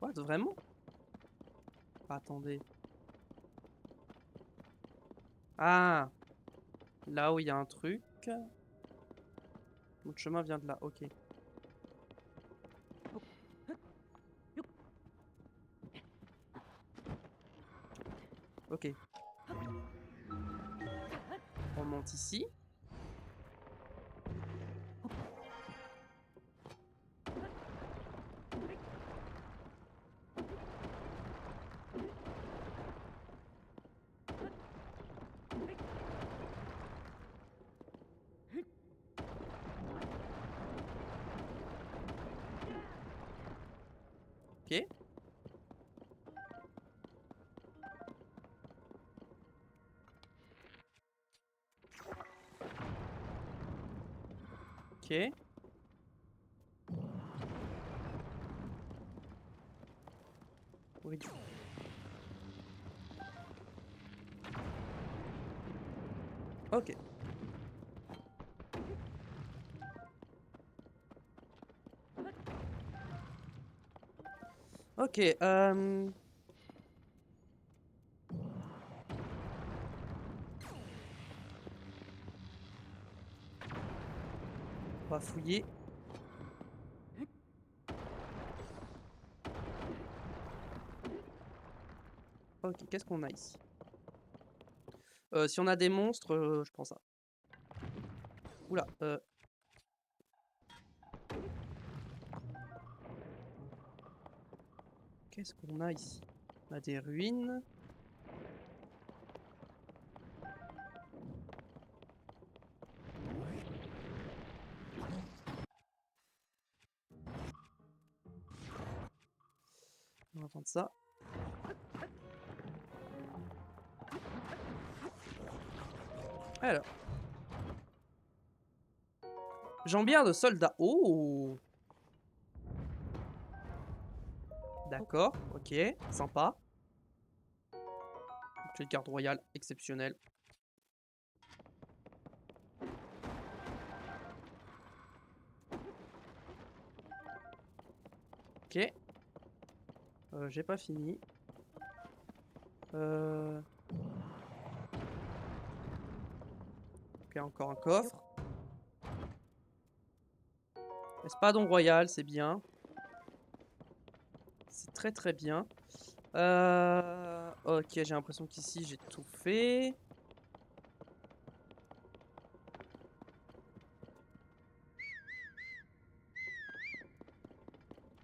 What? Vraiment? Attendez. Ah! Là où il y a un truc. Notre chemin vient de là, ok. Ok. On monte ici. Ok. Ok. Oui. Ok. Ok, on va fouiller. Ok, qu'est-ce qu'on a ici? Si on a des monstres, je prends ça. Oula, qu'est-ce qu'on a ici? On a des ruines. On va prendre ça. Alors. Jambière de soldat. Oh! D'accord, ok, sympa. Une carte royale exceptionnelle. Ok. J'ai pas fini. Ok, encore un coffre. Espadon royal, c'est bien. C'est très très bien. Ok, j'ai l'impression qu'ici j'ai tout fait.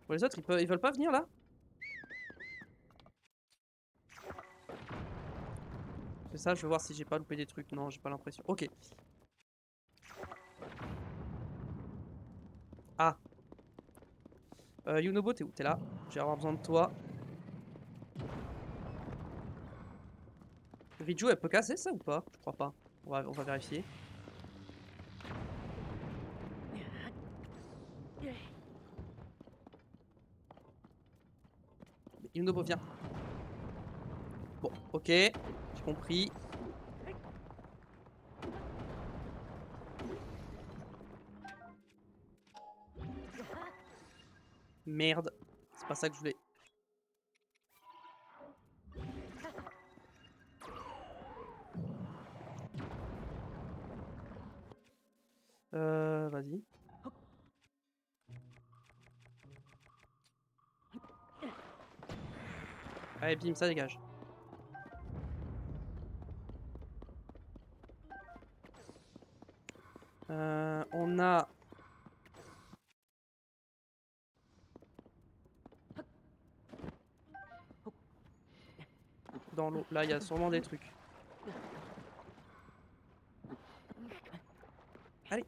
Pour les autres, ils veulent pas venir là? C'est ça, je veux voir si j'ai pas loupé des trucs. Non, j'ai pas l'impression. Ok. Ah. Yunobo, t'es où? T'es là. Je vais avoir besoin de toi. Riju, elle peut casser ça ou pas? Je crois pas. On va vérifier. Yunobo, viens. Bon, ok. J'ai compris. Merde. C'est pas ça que je voulais. Vas-y. Allez, bim, ça dégage. On a... Dans l'eau. Là, il y a sûrement des trucs. Allez.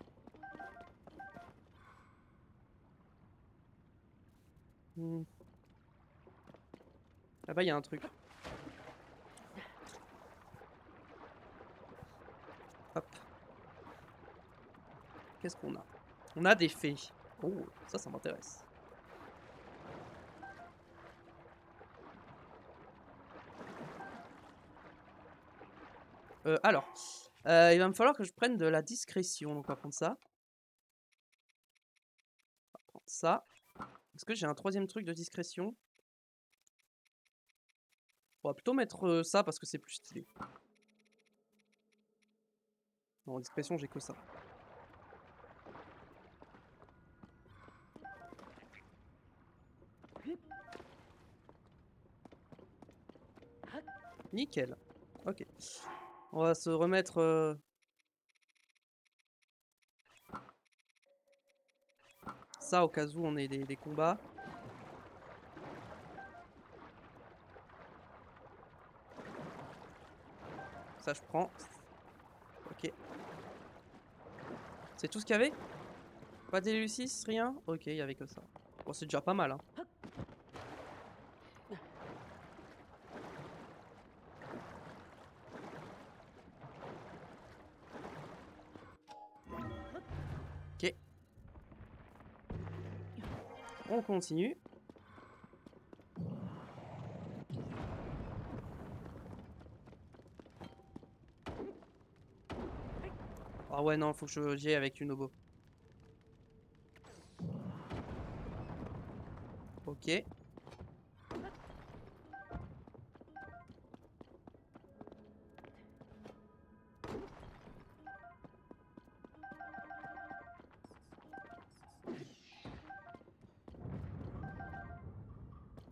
Là-bas, il y a un truc. Hop. Qu'est-ce qu'on a? On a des fées. Oh, ça m'intéresse. Alors, il va me falloir que je prenne de la discrétion. Donc, on va prendre ça. On va prendre ça. Est-ce que j'ai un troisième truc de discrétion? On va plutôt mettre ça parce que c'est plus stylé. Non, en discrétion, j'ai que ça. Nickel. Ok. On va se remettre... ça au cas où on ait des combats. Ça, je prends. Ok. C'est tout ce qu'il y avait? Pas d'Éleusis, rien? Ok, il y avait que ça. Bon, c'est déjà pas mal, hein. Ok. On continue. Ah ouais, non, faut que j'y aille avec une obo. Ok.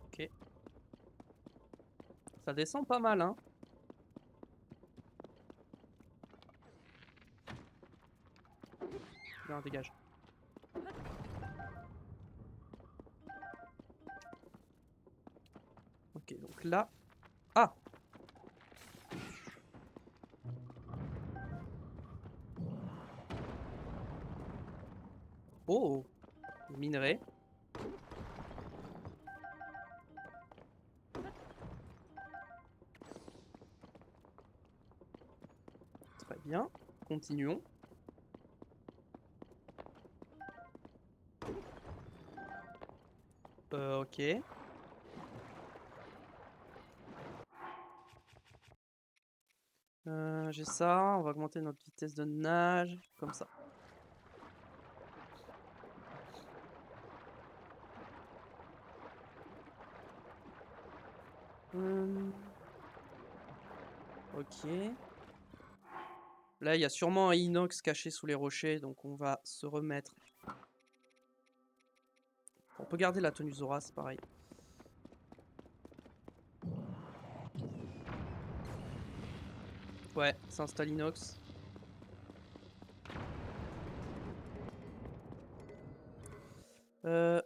Ok. Ça descend pas mal, hein. Non, dégage. Ok, donc là... Ah! Oh! Minerai. Très bien. Continuons. Ok. J'ai ça. On va augmenter notre vitesse de nage. Comme ça. Ok. Là, il y a sûrement un inox caché sous les rochers, donc on va se remettre. On peut garder la tenue Zora, c'est pareil. Ouais, c'est installe inox. Euh...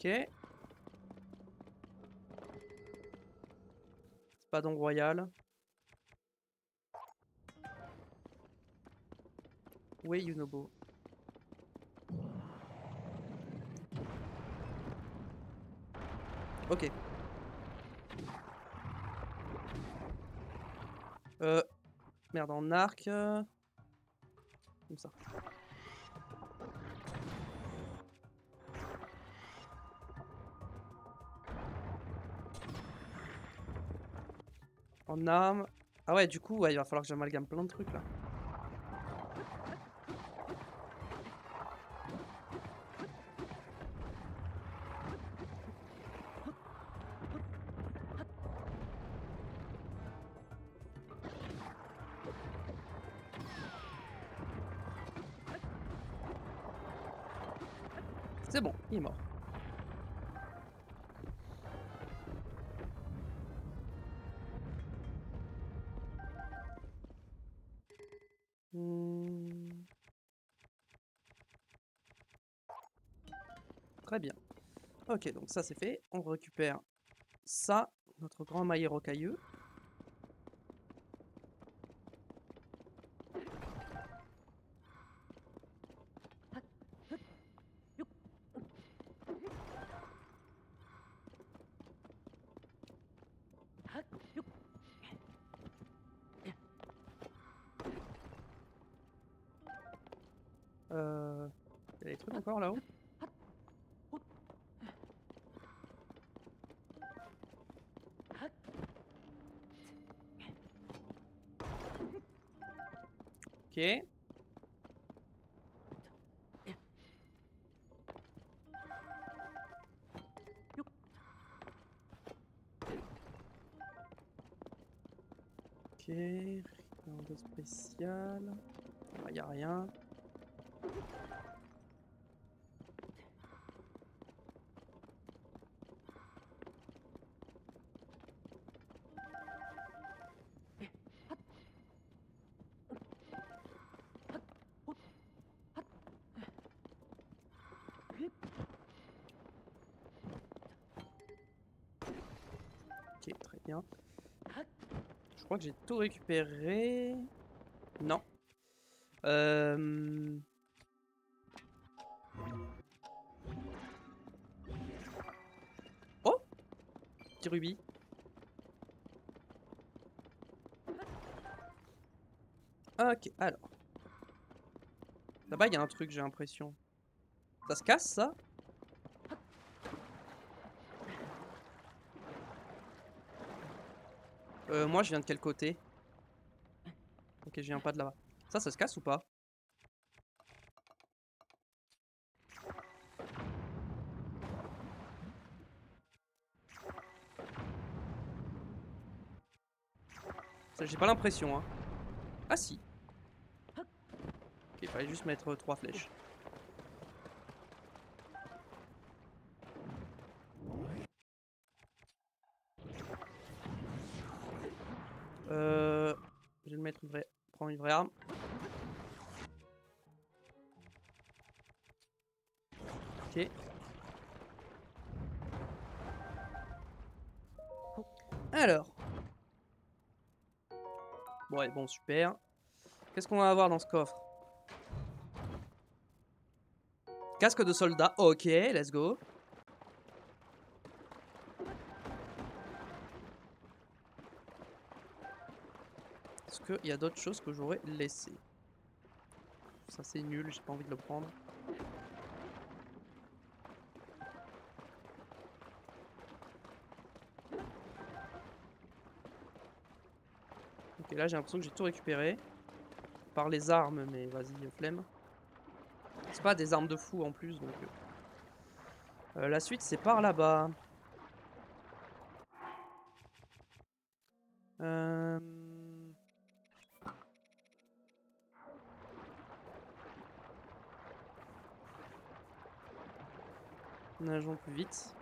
Ok. Spadon royal. Où est Yunobo? Ok. Merde, en arc. Comme ça. En arme. Ah ouais, du coup, ouais, il va falloir que j'amalgame plein de trucs là. C'est bon, il est mort. Très bien. Ok, donc ça c'est fait. On récupère ça, notre grand maillet rocailleux. Il y a des trucs encore là-haut. Ok. Ok. Rien de spécial. Il n'y a rien. Ok, très bien. Je crois que j'ai tout récupéré. Non. Oh! Petit rubis. Ok, alors. Là-bas, il y a un truc, j'ai l'impression. Ça se casse, ça? Moi, je viens de quel côté? Ok, je viens pas de là-bas. Ça se casse ou pas? J'ai pas l'impression, hein. Ah si. Ok, il fallait juste mettre 3 flèches. Je vais le mettre une vraie... prendre une vraie arme. Ok. Alors. Ouais, bon, super. Qu'est-ce qu'on va avoir dans ce coffre? Casque de soldat. Ok, let's go. Est-ce qu'il y a d'autres choses que j'aurais laissées? Ça c'est nul, j'ai pas envie de le prendre. Ok, là j'ai l'impression que j'ai tout récupéré. Par les armes, mais vas-y, flemme. C'est pas des armes de fou en plus, donc... la suite c'est par là-bas. Euh... Nageons plus vite.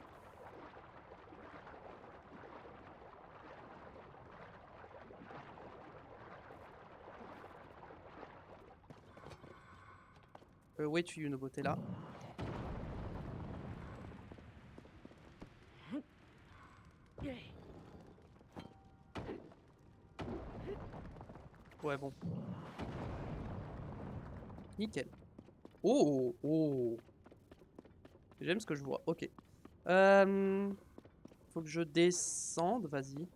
Way to you, nos beautés là. Ouais, bon. Nickel. Oh, oh. J'aime ce que je vois. Ok. Faut que je descende, vas-y.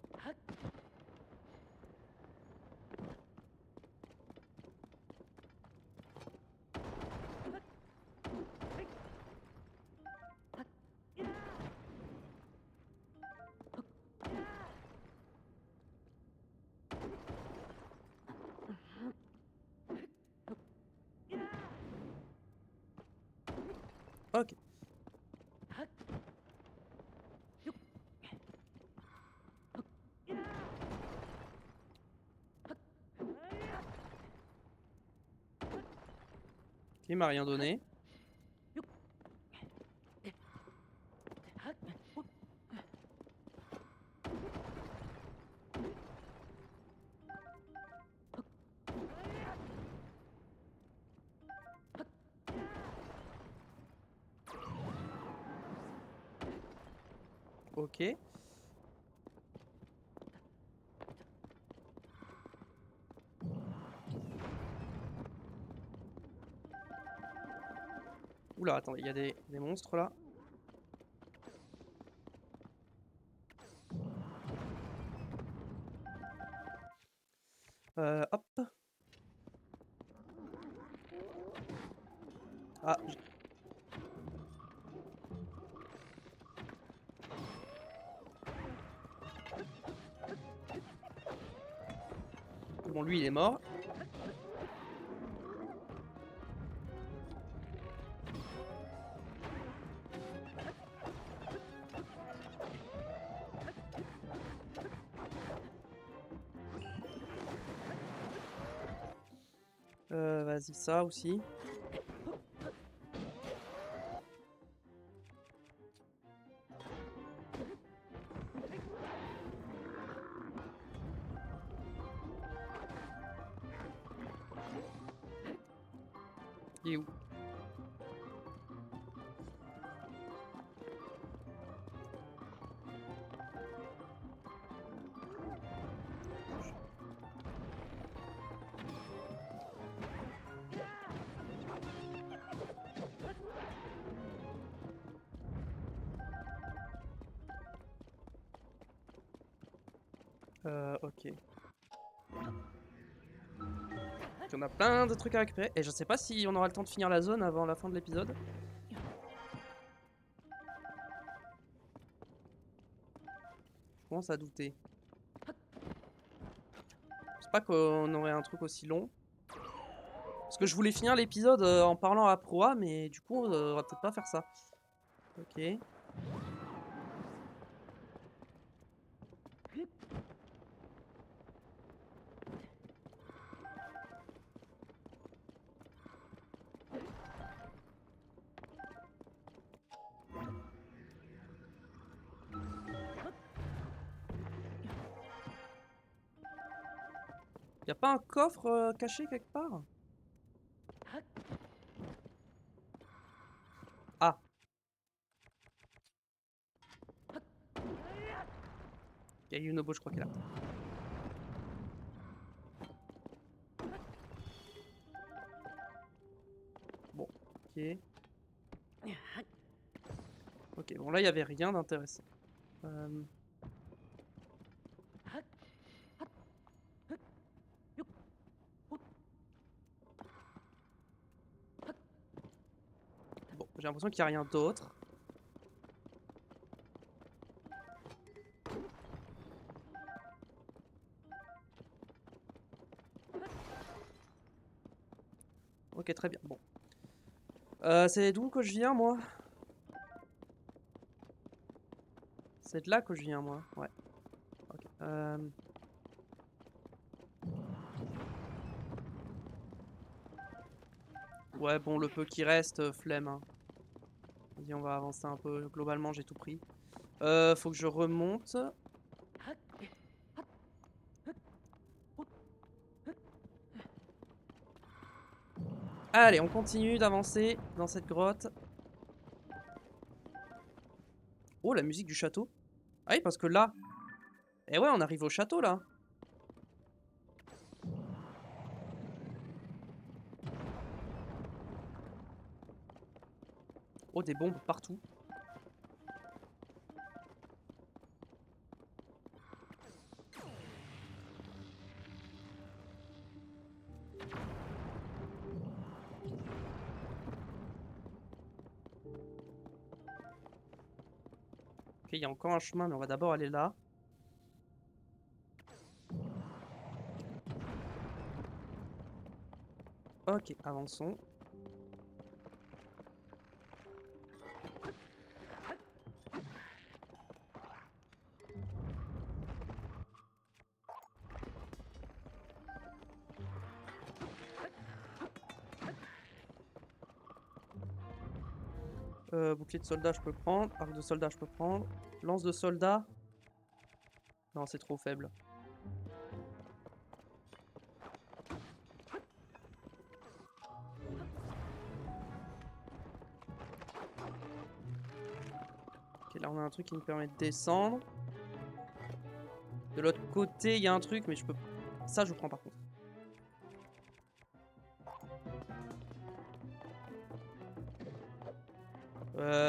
Ok. Il m'a rien donné. Ok. Oula, attends, il y a des monstres là. Hop. Ah, bon, lui il est mort. Vas-y, ça aussi. Il est où? Ok. Donc on a plein de trucs à récupérer. Et je sais pas si on aura le temps de finir la zone avant la fin de l'épisode. Je commence à douter. Je sais pas qu'on aurait un truc aussi long. Parce que je voulais finir l'épisode en parlant à Proa, mais du coup, on va peut-être pas faire ça. Ok. Y a pas un coffre caché quelque part? Ah. Il y a Yunobo, je crois qu'elle est là. Bon, ok. Ok, bon là, il y avait rien d'intéressant. Bon, j'ai l'impression qu'il n'y a rien d'autre. Ok, très bien. Bon. C'est d'où que je viens, moi? C'est de là que je viens, moi. Ouais. Ok. Ouais, bon, le peu qui reste, flemme. Hein. Vas-y, on va avancer un peu. Globalement, j'ai tout pris. Faut que je remonte. Allez, on continue d'avancer dans cette grotte. Oh, la musique du château. Ah oui, parce que là... Eh ouais, on arrive au château, là. Oh, des bombes partout. Ok, il y a encore un chemin, mais on va d'abord aller là. Ok, avançons. Bouclier de soldat, je peux prendre. Arc de soldat, je peux prendre. Lance de soldat. Non, c'est trop faible. Ok, là on a un truc qui me permet de descendre. De l'autre côté, il y a un truc, mais je peux... Ça, je prends par contre.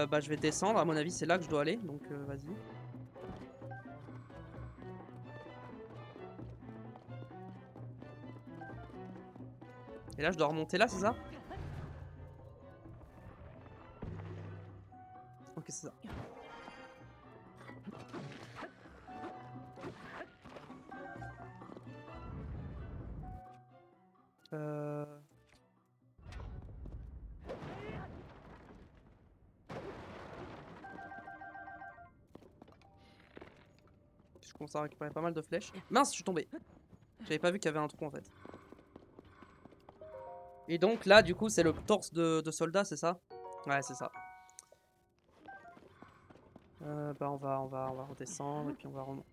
Bah, je vais descendre. À mon avis, c'est là que je dois aller. Donc, vas-y. Et là, je dois remonter là, c'est ça? Ok, c'est ça. Euh... Je commence à récupérer pas mal de flèches. Mince, je suis tombé. J'avais pas vu qu'il y avait un trou en fait. Et donc là, du coup, c'est le torse de soldat, c'est ça? Ouais, c'est ça. Bah, on va redescendre et puis on va remonter.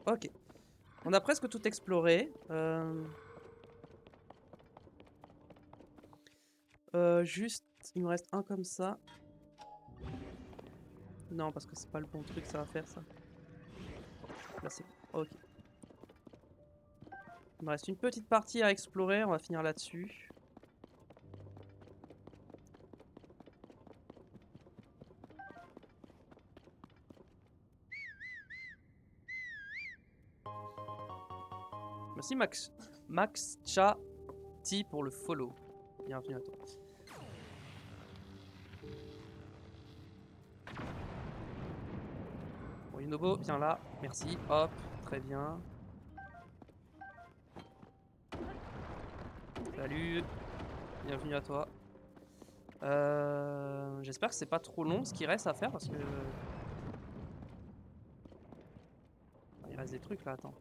Ok. On a presque tout exploré. Juste, il me reste un comme ça. Non, parce que c'est pas le bon truc, ça va faire ça. Là, c'est... Ok. Il me reste une petite partie à explorer, on va finir là-dessus. Merci Max Chati pour le follow. Bienvenue à toi. Bon, Yunobo, viens là. Merci. Hop, très bien. Salut. Bienvenue à toi. J'espère que c'est pas trop long ce qui reste à faire parce que... Il reste des trucs là, attends.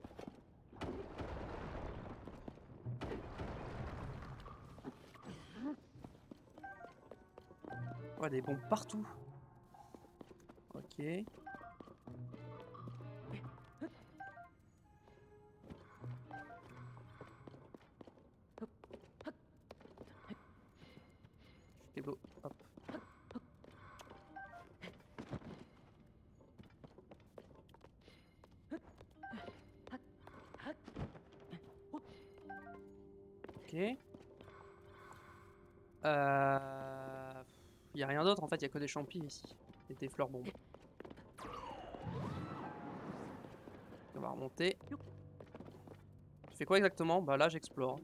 Ouais, des bombes partout. Ok. C'est beau. Hop. Ok. Y a rien d'autre en fait, y a que des champis ici. Et des fleurs bombes. On va remonter. Tu fais quoi exactement? Bah là j'explore.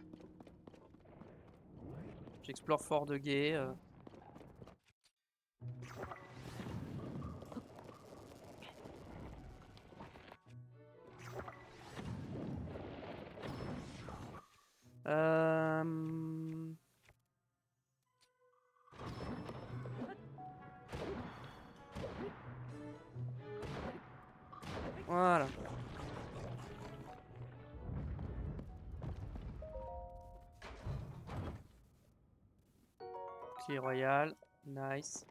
J'explore Fort de Guet. Voilà. Clé royale. Nice.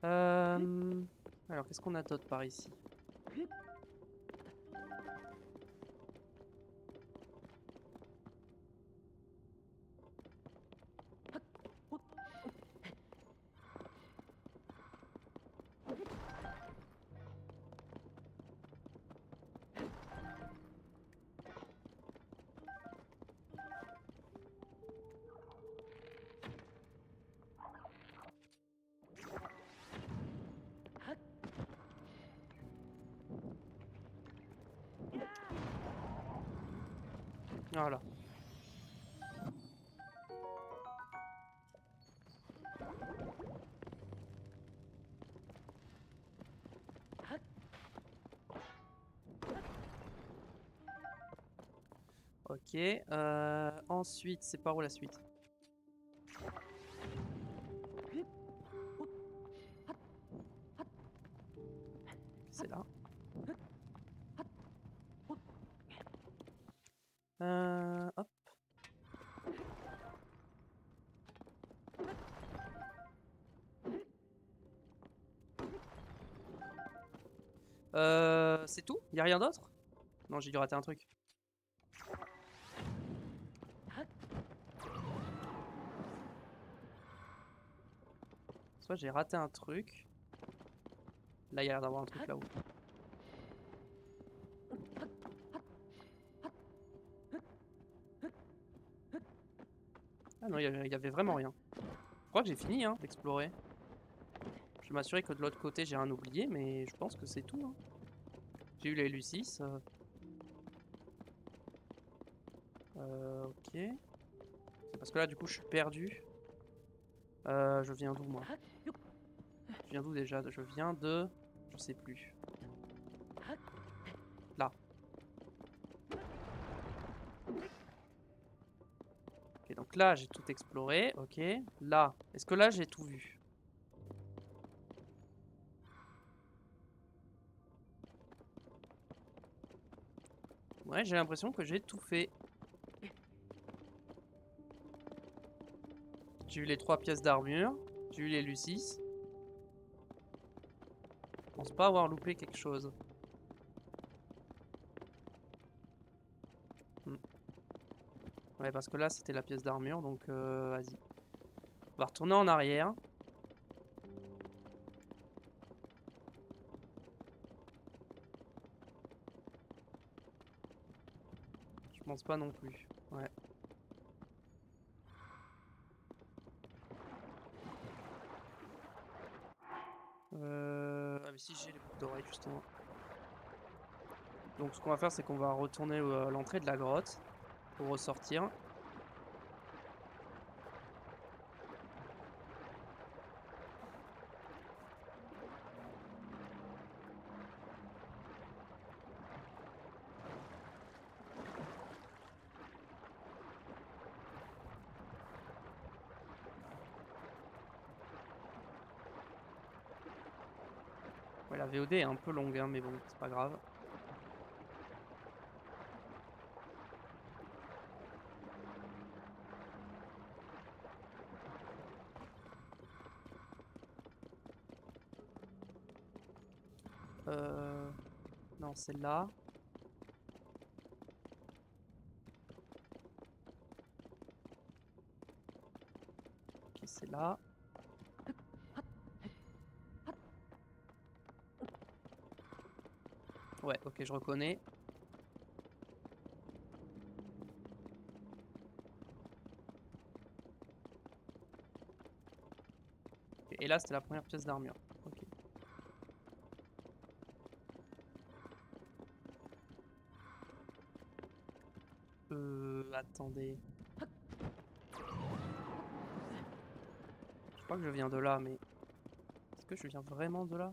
Alors qu'est-ce qu'on a d'autre par ici? Voilà. Ok. Ensuite, c'est par où la suite? C'est là. Hop. C'est tout? Y a rien d'autre? Non, j'ai dû rater un truc. Soit j'ai raté un truc. Là, il y a l'air d'avoir un truc là-haut. Ah non, il y avait vraiment rien. Je crois que j'ai fini hein, d'explorer. Je vais m'assurer que de l'autre côté, j'ai rien oublié, mais je pense que c'est tout. Hein. J'ai eu les Lucis. Ok. C'est parce que là, du coup, je suis perdu. Je viens d'où, moi? Je viens d'où déjà? Je viens de... Je sais plus. Là. Ok, donc là, j'ai tout exploré. Ok. Là. Est-ce que là, j'ai tout vu? Ouais, j'ai l'impression que j'ai tout fait. J'ai eu les 3 pièces d'armure. J'ai eu les Lucis. Je pense pas avoir loupé quelque chose. Hmm. Ouais, parce que là, c'était la pièce d'armure, donc vas-y. On va retourner en arrière. Je pense pas non plus. Ouais. Ah mais si j'ai les boucles d'oreilles justement. Donc ce qu'on va faire, c'est qu'on va retourner à l'entrée de la grotte pour ressortir. Ouais, la VOD est un peu longue, hein, mais bon, c'est pas grave. Non, c'est là. Ok, c'est là. Ouais, ok, je reconnais. Ok, et là, c'était la première pièce d'armure. Ok. Attendez. Je crois que je viens de là, mais... Est-ce que je viens vraiment de là?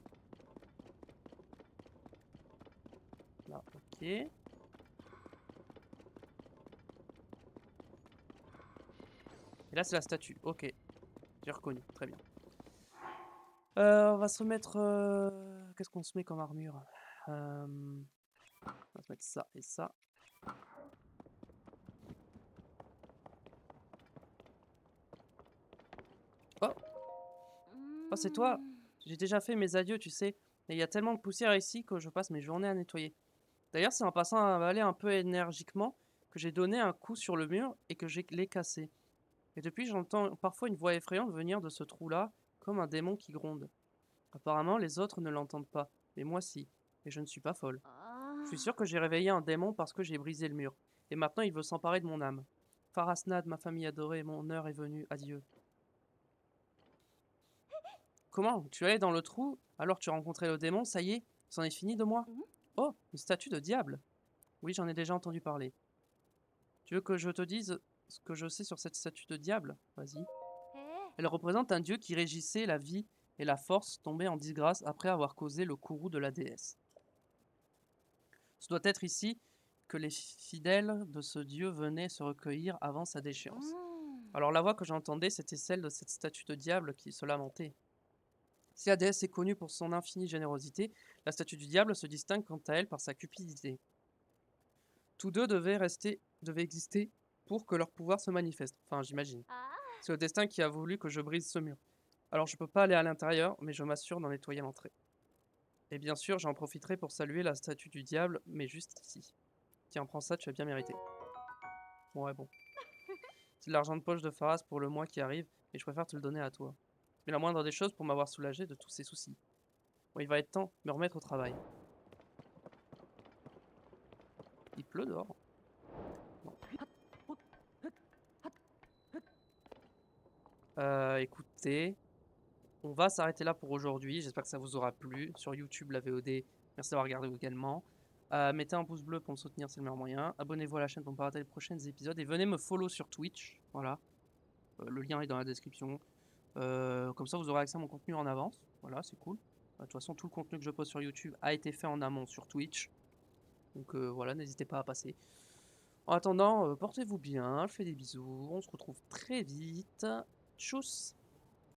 Là, ok. Et là, c'est la statue. Ok. J'ai reconnu. Très bien. On va se mettre... Qu'est-ce qu'on se met comme armure? On va se mettre ça et ça. Oh! Oh, c'est toi! J'ai déjà fait mes adieux, tu sais. Et il y a tellement de poussière ici que je passe mes journées à nettoyer. D'ailleurs, c'est en passant à avaler un peu énergiquement que j'ai donné un coup sur le mur et que je l'ai cassé. Et depuis, j'entends parfois une voix effrayante venir de ce trou-là, comme un démon qui gronde. Apparemment, les autres ne l'entendent pas, mais moi si, et je ne suis pas folle. Je suis sûr que j'ai réveillé un démon parce que j'ai brisé le mur, et maintenant il veut s'emparer de mon âme. Farasnad, ma famille adorée, mon heure est venue, adieu. Comment? Tu allais dans le trou, alors tu as rencontré le démon, ça y est, c'en est fini de moi? Oh, une statue de diable! Oui, j'en ai déjà entendu parler. Tu veux que je te dise ce que je sais sur cette statue de diable? Vas-y. Elle représente un dieu qui régissait la vie et la force tombée en disgrâce après avoir causé le courroux de la déesse. Ce doit être ici que les fidèles de ce dieu venaient se recueillir avant sa déchéance. Alors la voix que j'entendais, c'était celle de cette statue de diable qui se lamentait. Si la déesse est connue pour son infinie générosité, la statue du diable se distingue quant à elle par sa cupidité. Tous deux devaient exister pour que leur pouvoir se manifeste. Enfin, j'imagine. C'est le destin qui a voulu que je brise ce mur. Alors je peux pas aller à l'intérieur, mais je m'assure d'en nettoyer l'entrée. Et bien sûr, j'en profiterai pour saluer la statue du diable, mais juste ici. Tiens, prends ça, tu as bien mérité. Ouais, bon. C'est de l'argent de poche de Faras pour le mois qui arrive, et je préfère te le donner à toi. Mais la moindre des choses pour m'avoir soulagé de tous ces soucis. Bon, il va être temps de me remettre au travail. Il pleut dehors. Non. Écoutez, on va s'arrêter là pour aujourd'hui. J'espère que ça vous aura plu. Sur YouTube, la VOD, merci d'avoir regardé également. Mettez un pouce bleu pour me soutenir, c'est le meilleur moyen. Abonnez-vous à la chaîne pour ne pas rater les prochains épisodes. Et venez me follow sur Twitch. Voilà. Le lien est dans la description. Comme ça, vous aurez accès à mon contenu en avance. Voilà, c'est cool. De toute façon, tout le contenu que je pose sur YouTube a été fait en amont sur Twitch. Donc voilà, n'hésitez pas à passer. En attendant, portez-vous bien, je fais des bisous. On se retrouve très vite. Tchuss!